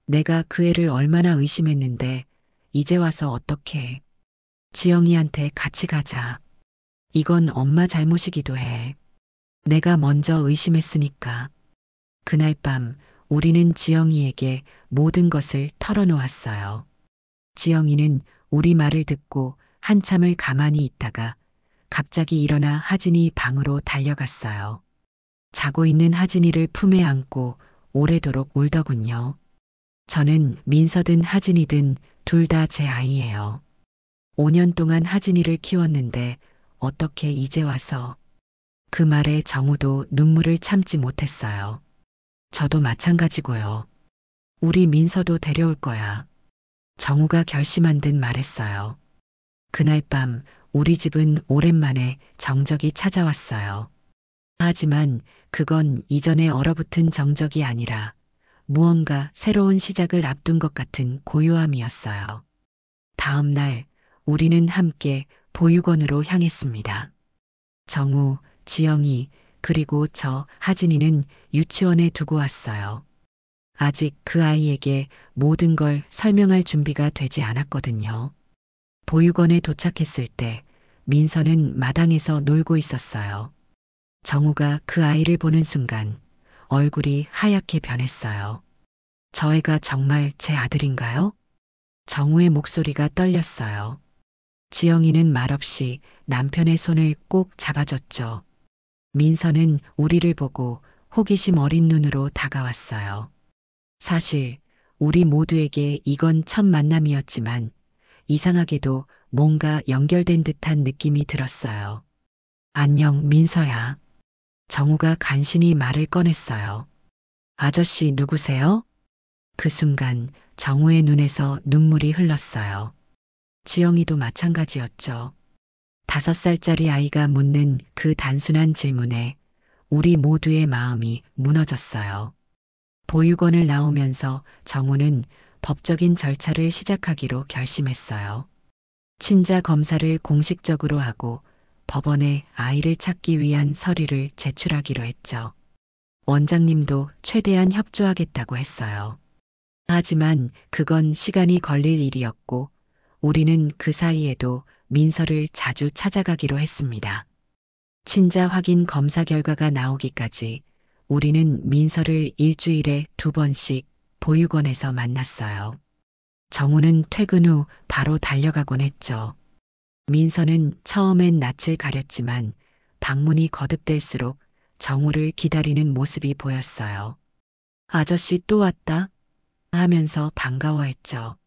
내가 그 애를 얼마나 의심했는데 이제 와서 어떻게. 지영이한테 같이 가자. 이건 엄마 잘못이기도 해. 내가 먼저 의심했으니까. 그날 밤 우리는 지영이에게 모든 것을 털어놓았어요. 지영이는 우리 말을 듣고 한참을 가만히 있다가 갑자기 일어나 하진이 방으로 달려갔어요. 자고 있는 하진이를 품에 안고 오래도록 울더군요. 저는 민서든 하진이든 둘 다 제 아이예요. 5년 동안 하진이를 키웠는데 어떻게 이제 와서. 그 말에 정우도 눈물을 참지 못했어요. 저도 마찬가지고요. 우리 민서도 데려올 거야. 정우가 결심한 듯 말했어요. 그날 밤 우리 집은 오랜만에 정적이 찾아왔어요. 하지만 그건 이전에 얼어붙은 정적이 아니라 무언가 새로운 시작을 앞둔 것 같은 고요함이었어요. 다음 날 우리는 함께 보육원으로 향했습니다. 정우, 지영이, 그리고 저 하진이는 유치원에 두고 왔어요. 아직 그 아이에게 모든 걸 설명할 준비가 되지 않았거든요. 보육원에 도착했을 때 민서는 마당에서 놀고 있었어요. 정우가 그 아이를 보는 순간 얼굴이 하얗게 변했어요. 저 애가 정말 제 아들인가요? 정우의 목소리가 떨렸어요. 지영이는 말없이 남편의 손을 꼭 잡아줬죠. 민서는 우리를 보고 호기심 어린 눈으로 다가왔어요. 사실 우리 모두에게 이건 첫 만남이었지만 이상하게도 뭔가 연결된 듯한 느낌이 들었어요. 안녕, 민서야. 정우가 간신히 말을 꺼냈어요. 아저씨 누구세요? 그 순간 정우의 눈에서 눈물이 흘렀어요. 지영이도 마찬가지였죠. 5살짜리 아이가 묻는 그 단순한 질문에 우리 모두의 마음이 무너졌어요. 보육원을 나오면서 정우는 법적인 절차를 시작하기로 결심했어요. 친자 검사를 공식적으로 하고 법원에 아이를 찾기 위한 서류를 제출하기로 했죠. 원장님도 최대한 협조하겠다고 했어요. 하지만 그건 시간이 걸릴 일이었고 우리는 그 사이에도 민서를 자주 찾아가기로 했습니다. 친자 확인 검사 결과가 나오기까지 우리는 민서를 일주일에 2번씩 보육원에서 만났어요. 정우는 퇴근 후 바로 달려가곤 했죠. 민서는 처음엔 낯을 가렸지만 방문이 거듭될수록 정우를 기다리는 모습이 보였어요. 아저씨 또 왔다 하면서 반가워했죠.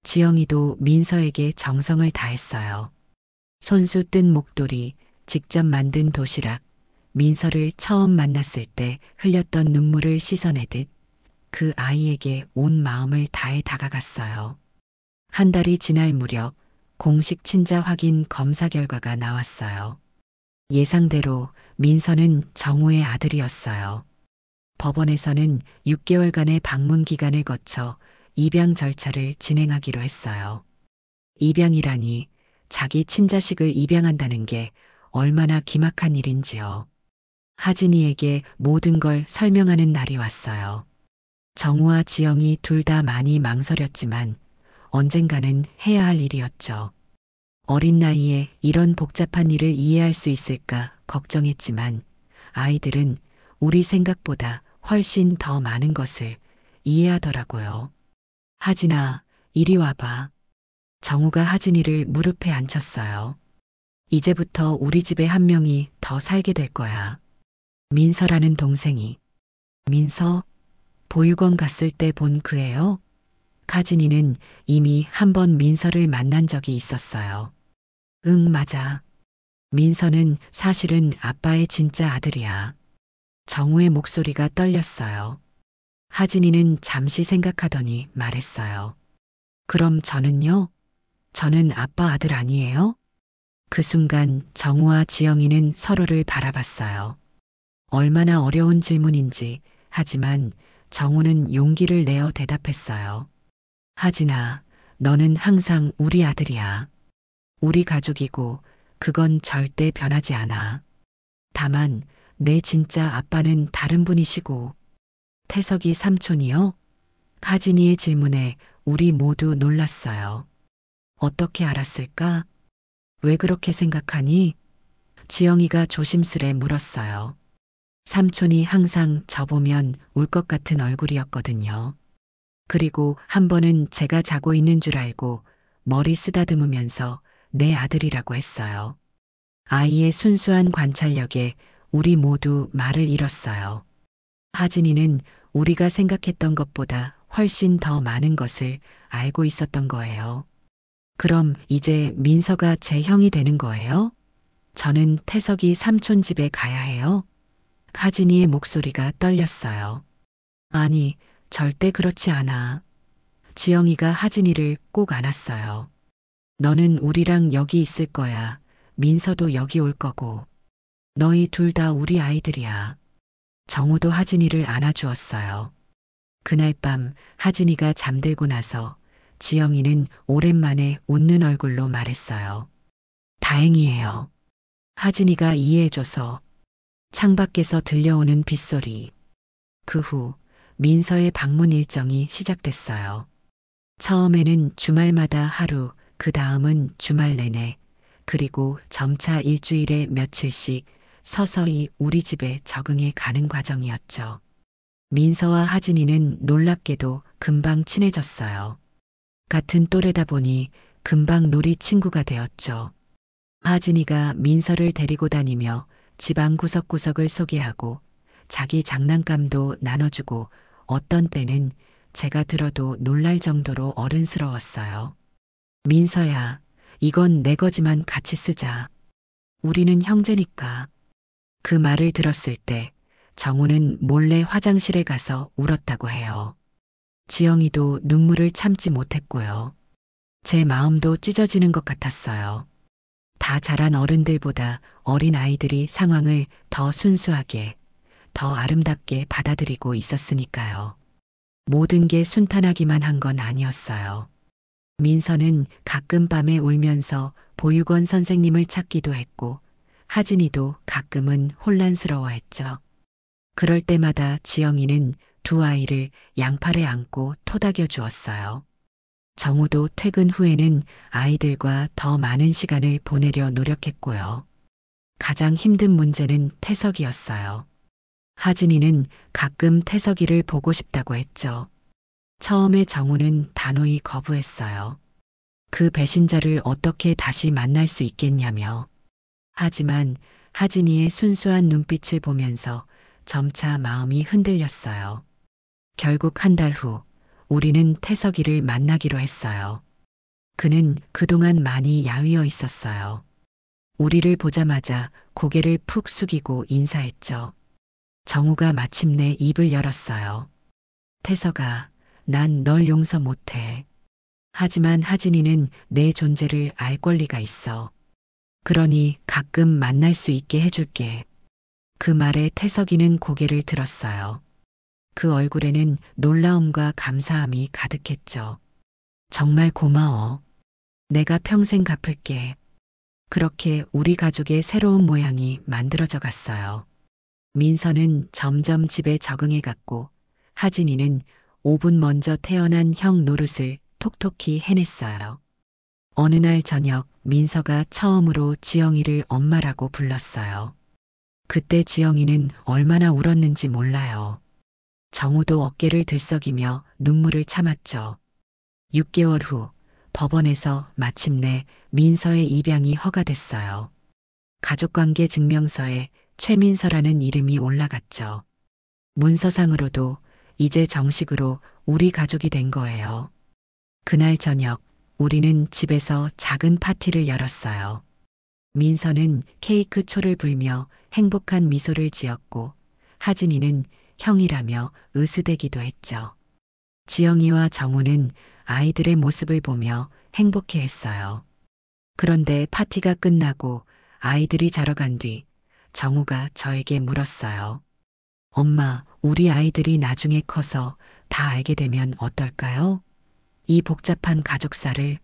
지영이도 민서에게 정성을 다했어요. 손수 뜬 목도리, 직접 만든 도시락, 민서를 처음 만났을 때 흘렸던 눈물을 씻어내듯 그 아이에게 온 마음을 다해 다가갔어요. 한 달이 지날 무렵 공식 친자 확인 검사 결과가 나왔어요. 예상대로 민서는 정우의 아들이었어요. 법원에서는 6개월간의 방문 기간을 거쳐 입양 절차를 진행하기로 했어요. 입양이라니 자기 친자식을 입양한다는 게 얼마나 기막한 일인지요. 하진이에게 모든 걸 설명하는 날이 왔어요. 정우와 지영이 둘 다 많이 망설였지만 언젠가는 해야 할 일이었죠. 어린 나이에 이런 복잡한 일을 이해할 수 있을까 걱정했지만 아이들은 우리 생각보다 훨씬 더 많은 것을 이해하더라고요. 하진아, 이리 와봐. 정우가 하진이를 무릎에 앉혔어요. 이제부터 우리 집에 한 명이 더 살게 될 거야. 민서라는 동생이. 민서? 보육원 갔을 때 본 그 애요? 하진이는 이미 한 번 민서를 만난 적이 있었어요. 응, 맞아. 민서는 사실은 아빠의 진짜 아들이야. 정우의 목소리가 떨렸어요. 하진이는 잠시 생각하더니 말했어요. 그럼 저는요? 저는 아빠 아들 아니에요? 그 순간 정우와 지영이는 서로를 바라봤어요. 얼마나 어려운 질문인지 하지만 정우는 용기를 내어 대답했어요. 하진아, 너는 항상 우리 아들이야. 우리 가족이고 그건 절대 변하지 않아. 다만 내 진짜 아빠는 다른 분이시고. 태석이 삼촌이요? 하진이의 질문에 우리 모두 놀랐어요. 어떻게 알았을까? 왜 그렇게 생각하니? 지영이가 조심스레 물었어요. 삼촌이 항상 저보면 울 것 같은 얼굴이었거든요. 그리고 한 번은 제가 자고 있는 줄 알고 머리 쓰다듬으면서 내 아들이라고 했어요. 아이의 순수한 관찰력에 우리 모두 말을 잃었어요. 하진이는 우리가 생각했던 것보다 훨씬 더 많은 것을 알고 있었던 거예요. 그럼 이제 민서가 제 형이 되는 거예요? 저는 태석이 삼촌 집에 가야 해요? 하진이의 목소리가 떨렸어요. 아니, 절대 그렇지 않아. 지영이가 하진이를 꼭 안았어요. 너는 우리랑 여기 있을 거야. 민서도 여기 올 거고. 너희 둘 다 우리 아이들이야. 정우도 하진이를 안아주었어요. 그날 밤 하진이가 잠들고 나서 지영이는 오랜만에 웃는 얼굴로 말했어요. 다행이에요. 하진이가 이해해줘서. 창밖에서 들려오는 빗소리. 그 후 민서의 방문 일정이 시작됐어요. 처음에는 주말마다 하루, 그 다음은 주말 내내, 그리고 점차 일주일에 며칠씩 서서히 우리 집에 적응해 가는 과정이었죠. 민서와 하진이는 놀랍게도 금방 친해졌어요. 같은 또래다 보니 금방 놀이 친구가 되었죠. 하진이가 민서를 데리고 다니며 집안 구석구석을 소개하고 자기 장난감도 나눠주고 어떤 때는 제가 들어도 놀랄 정도로 어른스러웠어요. 민서야, 이건 내 거지만 같이 쓰자. 우리는 형제니까. 그 말을 들었을 때 정우는 몰래 화장실에 가서 울었다고 해요. 지영이도 눈물을 참지 못했고요. 제 마음도 찢어지는 것 같았어요. 다 자란 어른들보다 어린 아이들이 상황을 더 순수하게, 더 아름답게 받아들이고 있었으니까요. 모든 게 순탄하기만 한 건 아니었어요. 민서는 가끔 밤에 울면서 보육원 선생님을 찾기도 했고 하진이도 가끔은 혼란스러워했죠. 그럴 때마다 지영이는 두 아이를 양팔에 안고 토닥여 주었어요. 정우도 퇴근 후에는 아이들과 더 많은 시간을 보내려 노력했고요. 가장 힘든 문제는 태석이었어요. 하진이는 가끔 태석이를 보고 싶다고 했죠. 처음에 정우는 단호히 거부했어요. 그 배신자를 어떻게 다시 만날 수 있겠냐며. 하지만 하진이의 순수한 눈빛을 보면서 점차 마음이 흔들렸어요. 결국 한 달 후 우리는 태석이를 만나기로 했어요. 그는 그동안 많이 야위어 있었어요. 우리를 보자마자 고개를 푹 숙이고 인사했죠. 정우가 마침내 입을 열었어요. 태석아, 난 널 용서 못해. 하지만 하진이는 내 존재를 알 권리가 있어. 그러니 가끔 만날 수 있게 해줄게. 그 말에 태석이는 고개를 들었어요. 그 얼굴에는 놀라움과 감사함이 가득했죠. 정말 고마워. 내가 평생 갚을게. 그렇게 우리 가족의 새로운 모양이 만들어져 갔어요. 민서는 점점 집에 적응해 갔고, 하진이는 5분 먼저 태어난 형 노릇을 톡톡히 해냈어요. 어느 날 저녁 민서가 처음으로 지영이를 엄마라고 불렀어요. 그때 지영이는 얼마나 울었는지 몰라요. 정우도 어깨를 들썩이며 눈물을 참았죠. 6개월 후 법원에서 마침내 민서의 입양이 허가됐어요. 가족관계 증명서에 최민서라는 이름이 올라갔죠. 문서상으로도 이제 정식으로 우리 가족이 된 거예요. 그날 저녁 우리는 집에서 작은 파티를 열었어요. 민서는 케이크 초를 불며 행복한 미소를 지었고 하진이는 형이라며 으스대기도 했죠. 지영이와 정우는 아이들의 모습을 보며 행복해했어요. 그런데 파티가 끝나고 아이들이 자러 간 뒤 정우가 저에게 물었어요. 엄마, 우리 아이들이 나중에 커서 다 알게 되면 어떨까요? 이 복잡한 가족사를.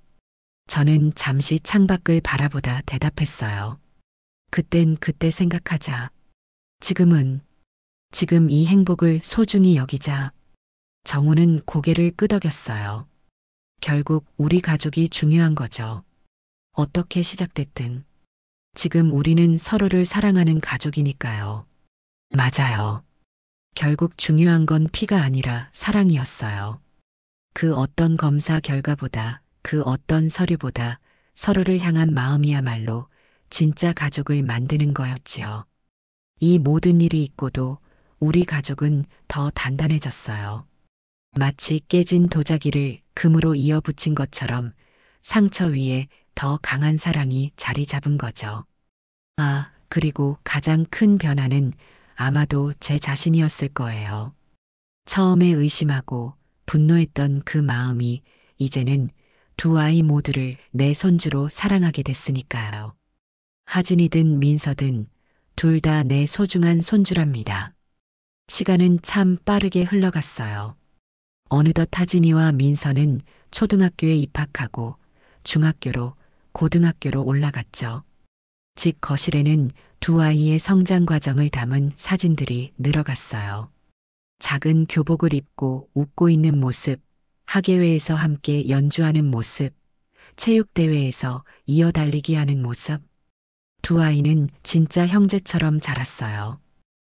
저는 잠시 창밖을 바라보다 대답했어요. 그땐 그때 생각하자. 지금 이 행복을 소중히 여기자. 정우는 고개를 끄덕였어요. 결국 우리 가족이 중요한 거죠. 어떻게 시작됐든. 지금 우리는 서로를 사랑하는 가족이니까요. 맞아요. 결국 중요한 건 피가 아니라 사랑이었어요. 그 어떤 검사 결과보다, 그 어떤 서류보다 서로를 향한 마음이야말로 진짜 가족을 만드는 거였지요. 이 모든 일이 있고도 우리 가족은 더 단단해졌어요. 마치 깨진 도자기를 금으로 이어붙인 것처럼 상처 위에 더 강한 사랑이 자리 잡은 거죠. 아, 그리고 가장 큰 변화는 아마도 제 자신이었을 거예요. 처음에 의심하고 분노했던 그 마음이 이제는 두 아이 모두를 내 손주로 사랑하게 됐으니까요. 하진이든 민서든 둘 다 내 소중한 손주랍니다. 시간은 참 빠르게 흘러갔어요. 어느덧 하진이와 민서는 초등학교에 입학하고 중학교로 고등학교로 올라갔죠. 집 거실에는 두 아이의 성장 과정을 담은 사진들이 늘어갔어요. 작은 교복을 입고 웃고 있는 모습, 학예회에서 함께 연주하는 모습, 체육대회에서 이어달리기 하는 모습. 두 아이는 진짜 형제처럼 자랐어요.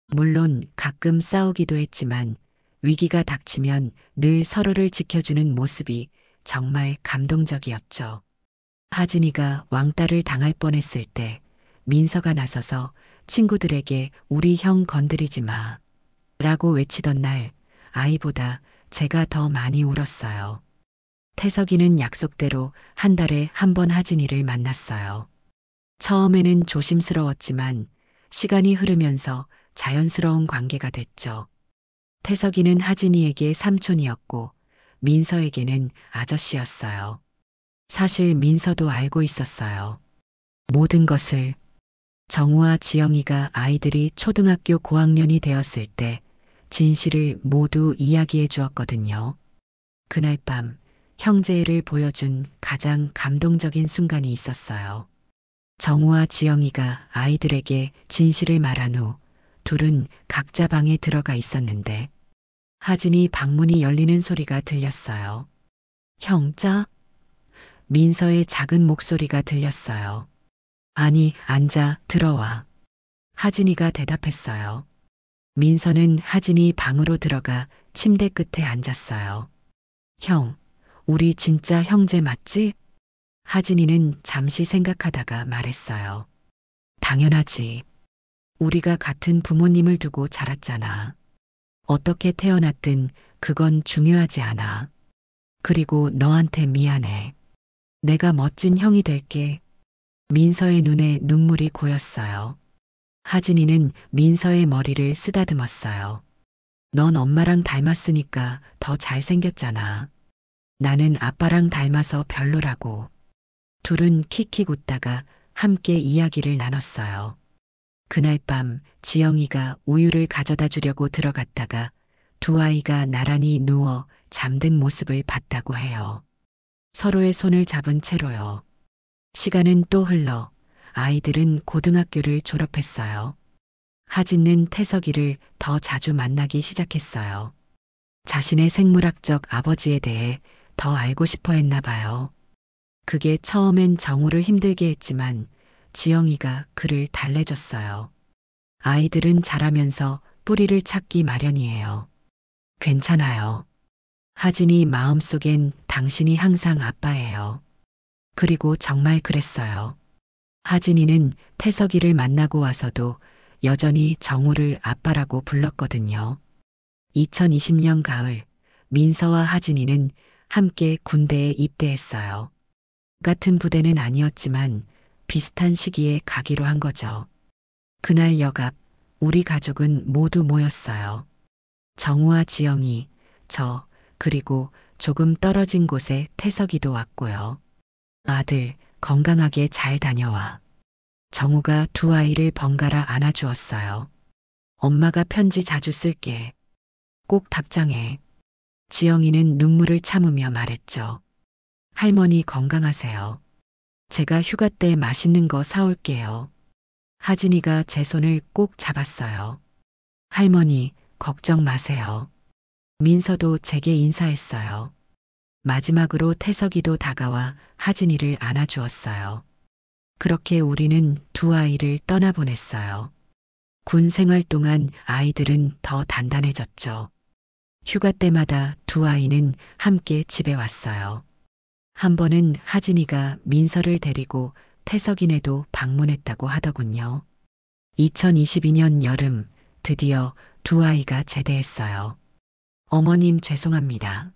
물론 가끔 싸우기도 했지만 위기가 닥치면 늘 서로를 지켜주는 모습이 정말 감동적이었죠. 하진이가 왕따를 당할 뻔했을 때 민서가 나서서 친구들에게 우리 형 건드리지 마 라고 외치던 날 아이보다 제가 더 많이 울었어요. 태석이는 약속대로 한 달에 한 번 하진이를 만났어요. 처음에는 조심스러웠지만 시간이 흐르면서 자연스러운 관계가 됐죠. 태석이는 하진이에게 삼촌이었고 민서에게는 아저씨였어요. 사실 민서도 알고 있었어요. 모든 것을. 정우와 지영이가 아이들이 초등학교 고학년이 되었을 때 진실을 모두 이야기해 주었거든요. 그날 밤 형제애를 보여준 가장 감동적인 순간이 있었어요. 정우와 지영이가 아이들에게 진실을 말한 후 둘은 각자 방에 들어가 있었는데 하진이 방문이 열리는 소리가 들렸어요. 형자? 민서의 작은 목소리가 들렸어요. 아니, 앉아, 들어와. 하진이가 대답했어요. 민서는 하진이 방으로 들어가 침대 끝에 앉았어요. 형, 우리 진짜 형제 맞지? 하진이는 잠시 생각하다가 말했어요. 당연하지. 우리가 같은 부모님을 두고 자랐잖아. 어떻게 태어났든 그건 중요하지 않아. 그리고 너한테 미안해. 내가 멋진 형이 될게. 민서의 눈에 눈물이 고였어요. 하진이는 민서의 머리를 쓰다듬었어요. 넌 엄마랑 닮았으니까 더 잘생겼잖아. 나는 아빠랑 닮아서 별로라고. 둘은 킥킥 웃다가 함께 이야기를 나눴어요. 그날 밤 지영이가 우유를 가져다 주려고 들어갔다가 두 아이가 나란히 누워 잠든 모습을 봤다고 해요. 서로의 손을 잡은 채로요. 시간은 또 흘러 아이들은 고등학교를 졸업했어요. 하진은 태석이를 더 자주 만나기 시작했어요. 자신의 생물학적 아버지에 대해 더 알고 싶어 했나 봐요. 그게 처음엔 정우를 힘들게 했지만 지영이가 그를 달래줬어요. 아이들은 자라면서 뿌리를 찾기 마련이에요. 괜찮아요. 하진이 마음속엔 당신이 항상 아빠예요. 그리고 정말 그랬어요. 하진이는 태석이를 만나고 와서도 여전히 정우를 아빠라고 불렀거든요. 2020년 가을, 민서와 하진이는 함께 군대에 입대했어요. 같은 부대는 아니었지만 비슷한 시기에 가기로 한 거죠. 그날 역앞, 우리 가족은 모두 모였어요. 정우와 지영이, 저, 그리고 조금 떨어진 곳에 태석이도 왔고요. 아들, 건강하게 잘 다녀와. 정우가 두 아이를 번갈아 안아주었어요. 엄마가 편지 자주 쓸게. 꼭 답장해. 지영이는 눈물을 참으며 말했죠. 할머니 건강하세요. 제가 휴가 때 맛있는 거 사올게요. 하진이가 제 손을 꼭 잡았어요. 할머니, 걱정 마세요. 민서도 제게 인사했어요. 마지막으로 태석이도 다가와 하진이를 안아주었어요. 그렇게 우리는 두 아이를 떠나보냈어요. 군 생활 동안 아이들은 더 단단해졌죠. 휴가 때마다 두 아이는 함께 집에 왔어요. 한 번은 하진이가 민서를 데리고 태석이네도 방문했다고 하더군요. 2022년 여름 드디어 두 아이가 제대했어요. 어머님 죄송합니다.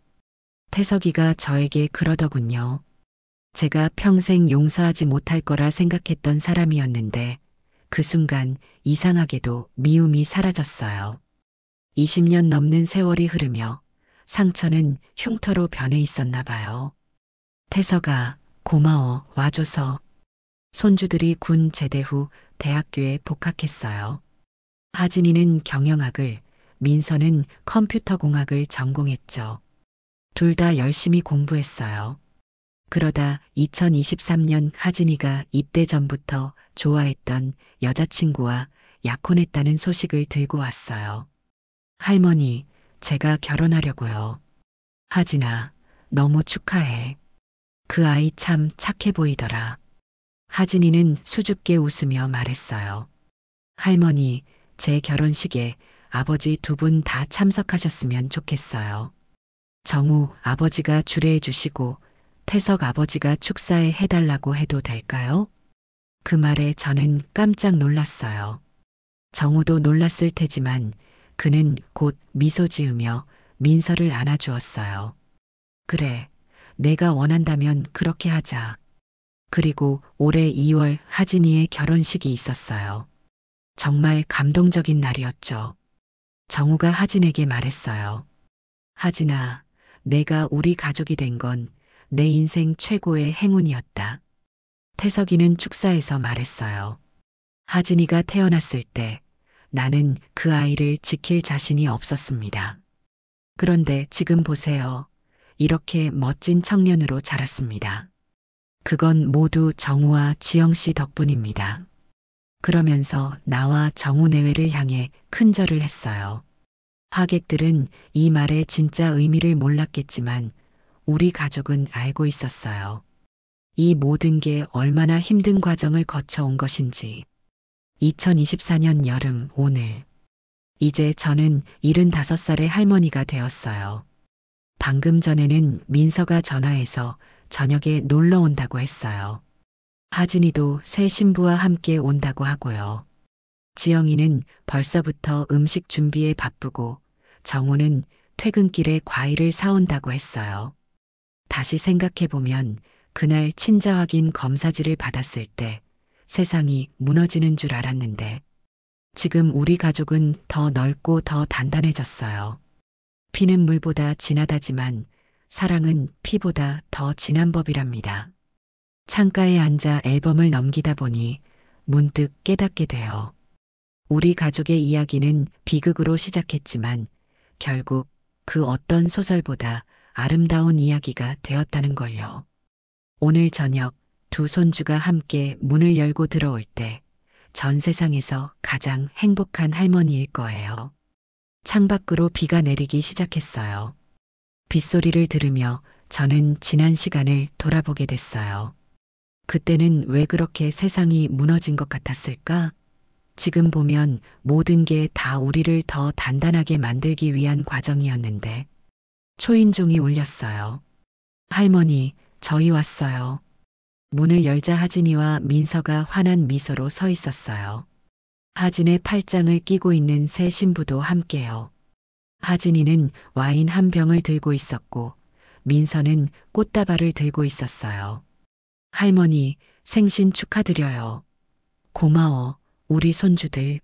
태석이가 저에게 그러더군요. 제가 평생 용서하지 못할 거라 생각했던 사람이었는데 그 순간 이상하게도 미움이 사라졌어요. 20년 넘는 세월이 흐르며 상처는 흉터로 변해 있었나 봐요. 태석아, 고마워, 와줘서. 손주들이 군 제대 후 대학교에 복학했어요. 하진이는 경영학을, 민서는 컴퓨터공학을 전공했죠. 둘 다 열심히 공부했어요. 그러다 2023년 하진이가 입대 전부터 좋아했던 여자친구와 약혼했다는 소식을 들고 왔어요. 할머니, 제가 결혼하려고요. 하진아, 너무 축하해. 그 아이 참 착해 보이더라. 하진이는 수줍게 웃으며 말했어요. 할머니, 제 결혼식에 아버지 두 분 다 참석하셨으면 좋겠어요. 정우 아버지가 주례해 주시고 태석 아버지가 축사에 해달라고 해도 될까요? 그 말에 저는 깜짝 놀랐어요. 정우도 놀랐을 테지만 그는 곧 미소 지으며 민서를 안아주었어요. 그래, 내가 원한다면 그렇게 하자. 그리고 올해 2월 하진이의 결혼식이 있었어요. 정말 감동적인 날이었죠. 정우가 하진에게 말했어요. 하진아, 내가 우리 가족이 된 건 내 인생 최고의 행운이었다. 태석이는 축사에서 말했어요. 하진이가 태어났을 때 나는 그 아이를 지킬 자신이 없었습니다. 그런데 지금 보세요. 이렇게 멋진 청년으로 자랐습니다. 그건 모두 정우와 지영 씨 덕분입니다. 그러면서 나와 정우 내외를 향해 큰절을 했어요. 하객들은 이 말의 진짜 의미를 몰랐겠지만 우리 가족은 알고 있었어요. 이 모든 게 얼마나 힘든 과정을 거쳐온 것인지. 2024년 여름 오늘. 이제 저는 75살의 할머니가 되었어요. 방금 전에는 민서가 전화해서 저녁에 놀러 온다고 했어요. 하진이도 새 신부와 함께 온다고 하고요. 지영이는 벌써부터 음식 준비에 바쁘고 정우는 퇴근길에 과일을 사온다고 했어요. 다시 생각해보면 그날 친자 확인 검사지를 받았을 때 세상이 무너지는 줄 알았는데 지금 우리 가족은 더 넓고 더 단단해졌어요. 피는 물보다 진하다지만 사랑은 피보다 더 진한 법이랍니다. 창가에 앉아 앨범을 넘기다 보니 문득 깨닫게 돼요. 우리 가족의 이야기는 비극으로 시작했지만 결국 그 어떤 소설보다 아름다운 이야기가 되었다는 걸요. 오늘 저녁 두 손주가 함께 문을 열고 들어올 때 전 세상에서 가장 행복한 할머니일 거예요. 창밖으로 비가 내리기 시작했어요. 빗소리를 들으며 저는 지난 시간을 돌아보게 됐어요. 그때는 왜 그렇게 세상이 무너진 것 같았을까? 지금 보면 모든 게 다 우리를 더 단단하게 만들기 위한 과정이었는데 초인종이 울렸어요. 할머니, 저희 왔어요. 문을 열자 하진이와 민서가 환한 미소로 서 있었어요. 하진의 팔짱을 끼고 있는 새 신부도 함께요. 하진이는 와인 한 병을 들고 있었고 민서는 꽃다발을 들고 있었어요. 할머니, 생신 축하드려요. 고마워, 우리 손주들.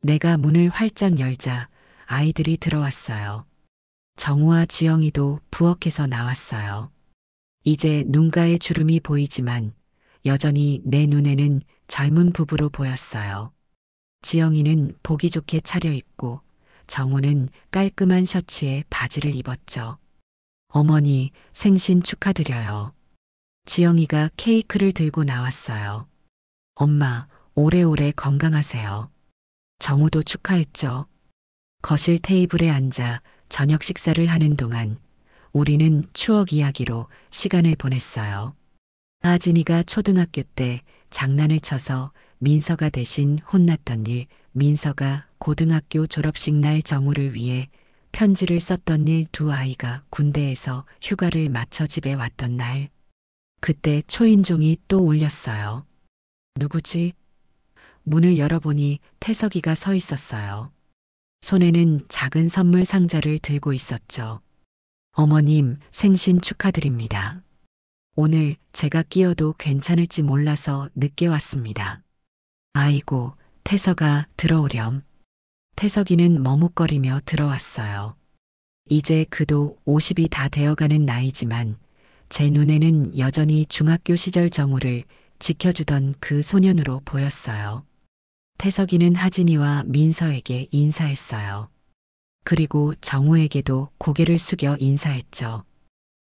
내가 문을 활짝 열자 아이들이 들어왔어요. 정우와 지영이도 부엌에서 나왔어요. 이제 눈가에 주름이 보이지만 여전히 내 눈에는 젊은 부부로 보였어요. 지영이는 보기 좋게 차려입고 정우는 깔끔한 셔츠에 바지를 입었죠. 어머니, 생신 축하드려요. 지영이가 케이크를 들고 나왔어요. 엄마, 오래오래 건강하세요. 정우도 축하했죠. 거실 테이블에 앉아 저녁 식사를 하는 동안 우리는 추억 이야기로 시간을 보냈어요. 하진이가 초등학교 때 장난을 쳐서 민서가 대신 혼났던 일, 민서가 고등학교 졸업식 날 정우를 위해 편지를 썼던 일, 두 아이가 군대에서 휴가를 마쳐 집에 왔던 날. 그때 초인종이 또 울렸어요. 누구지? 문을 열어보니 태석이가 서 있었어요. 손에는 작은 선물 상자를 들고 있었죠. 어머님, 생신 축하드립니다. 오늘 제가 끼어도 괜찮을지 몰라서 늦게 왔습니다. 아이고, 태석아, 들어오렴. 태석이는 머뭇거리며 들어왔어요. 이제 그도 50이 다 되어가는 나이지만 제 눈에는 여전히 중학교 시절 정우를 지켜주던 그 소년으로 보였어요. 태석이는 하진이와 민서에게 인사했어요. 그리고 정우에게도 고개를 숙여 인사했죠.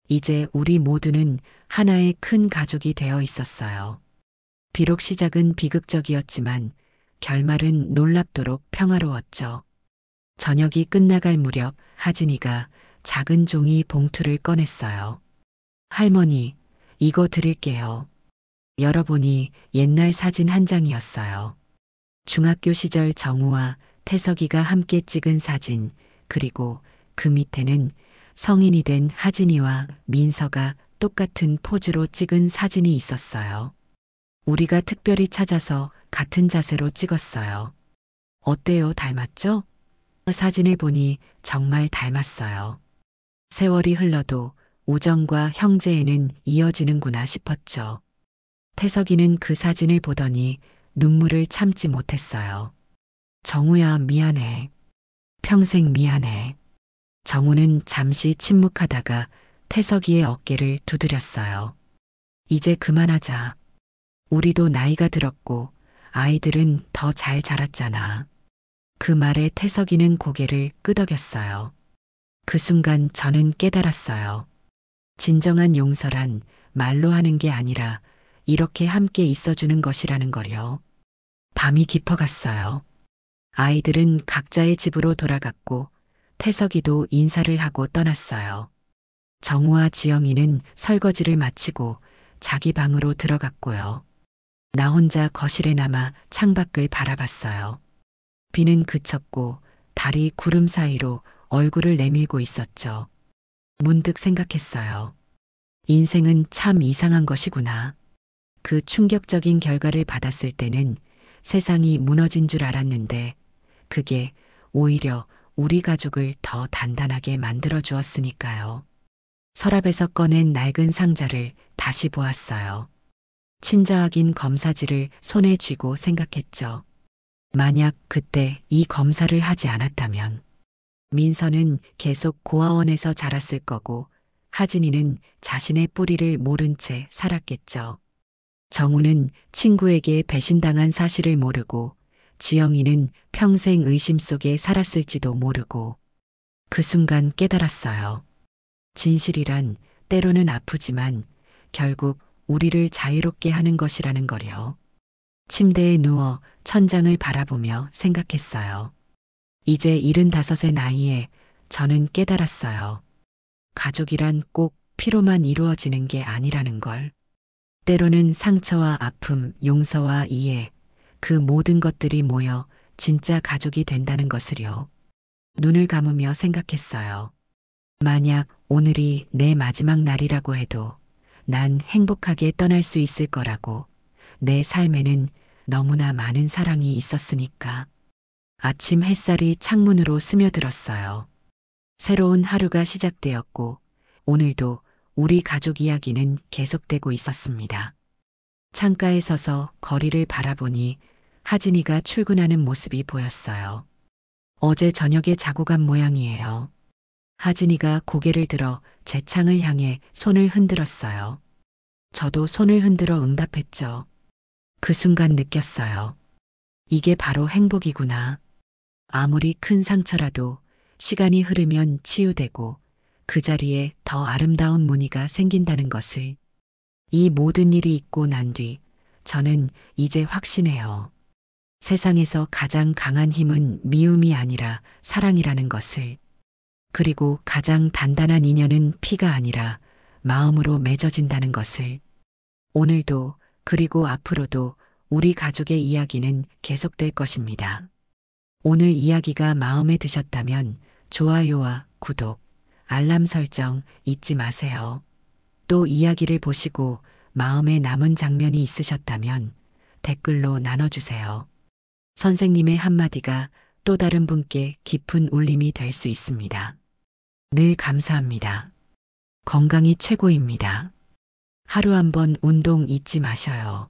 이제 우리 모두는 하나의 큰 가족이 되어 있었어요. 비록 시작은 비극적이었지만 결말은 놀랍도록 평화로웠죠. 저녁이 끝나갈 무렵 하진이가 작은 종이 봉투를 꺼냈어요. 할머니, 이거 드릴게요. 열어보니 옛날 사진 한 장이었어요. 중학교 시절 정우와 태석이가 함께 찍은 사진, 그리고 그 밑에는 성인이 된 하진이와 민서가 똑같은 포즈로 찍은 사진이 있었어요. 우리가 특별히 찾아서 같은 자세로 찍었어요. 어때요? 닮았죠? 사진을 보니 정말 닮았어요. 세월이 흘러도 우정과 형제에는 이어지는구나 싶었죠. 태석이는 그 사진을 보더니 눈물을 참지 못했어요. 정우야, 미안해. 평생 미안해. 정우는 잠시 침묵하다가 태석이의 어깨를 두드렸어요. 이제 그만하자. 우리도 나이가 들었고 아이들은 더 잘 자랐잖아. 그 말에 태석이는 고개를 끄덕였어요. 그 순간 저는 깨달았어요. 진정한 용서란 말로 하는 게 아니라 이렇게 함께 있어주는 것이라는 거요. 밤이 깊어갔어요. 아이들은 각자의 집으로 돌아갔고 태석이도 인사를 하고 떠났어요. 정우와 지영이는 설거지를 마치고 자기 방으로 들어갔고요. 나 혼자 거실에 남아 창밖을 바라봤어요. 비는 그쳤고 달이 구름 사이로 얼굴을 내밀고 있었죠. 문득 생각했어요. 인생은 참 이상한 것이구나. 그 충격적인 결과를 받았을 때는 세상이 무너진 줄 알았는데 그게 오히려 우리 가족을 더 단단하게 만들어 주었으니까요. 서랍에서 꺼낸 낡은 상자를 다시 보았어요. 친자 확인 검사지를 손에 쥐고 생각했죠. 만약 그때 이 검사를 하지 않았다면 민서는 계속 고아원에서 자랐을 거고 하진이는 자신의 뿌리를 모른 채 살았겠죠. 정우는 친구에게 배신당한 사실을 모르고 지영이는 평생 의심 속에 살았을지도 모르고 그 순간 깨달았어요. 진실이란 때로는 아프지만 결국 우리를 자유롭게 하는 것이라는 거요. 침대에 누워 천장을 바라보며 생각했어요. 이제 75의 나이에 저는 깨달았어요. 가족이란 꼭 피로만 이루어지는 게 아니라는 걸. 때로는 상처와 아픔, 용서와 이해, 그 모든 것들이 모여 진짜 가족이 된다는 것을요. 눈을 감으며 생각했어요. 만약 오늘이 내 마지막 날이라고 해도 난 행복하게 떠날 수 있을 거라고. 내 삶에는 너무나 많은 사랑이 있었으니까. 아침 햇살이 창문으로 스며들었어요. 새로운 하루가 시작되었고 오늘도 우리 가족 이야기는 계속되고 있었습니다. 창가에 서서 거리를 바라보니 하진이가 출근하는 모습이 보였어요. 어제 저녁에 자고 간 모양이에요. 하진이가 고개를 들어 제 창을 향해 손을 흔들었어요. 저도 손을 흔들어 응답했죠. 그 순간 느꼈어요. 이게 바로 행복이구나. 아무리 큰 상처라도 시간이 흐르면 치유되고 그 자리에 더 아름다운 무늬가 생긴다는 것을. 이 모든 일이 있고 난 뒤 저는 이제 확신해요. 세상에서 가장 강한 힘은 미움이 아니라 사랑이라는 것을. 그리고 가장 단단한 인연은 피가 아니라 마음으로 맺어진다는 것을. 오늘도 그리고 앞으로도 우리 가족의 이야기는 계속될 것입니다. 오늘 이야기가 마음에 드셨다면 좋아요와 구독, 알람 설정 잊지 마세요. 또 이야기를 보시고 마음에 남은 장면이 있으셨다면 댓글로 나눠주세요. 선생님의 한마디가 또 다른 분께 깊은 울림이 될 수 있습니다. 늘 감사합니다. 건강이 최고입니다. 하루 한 번 운동 잊지 마셔요.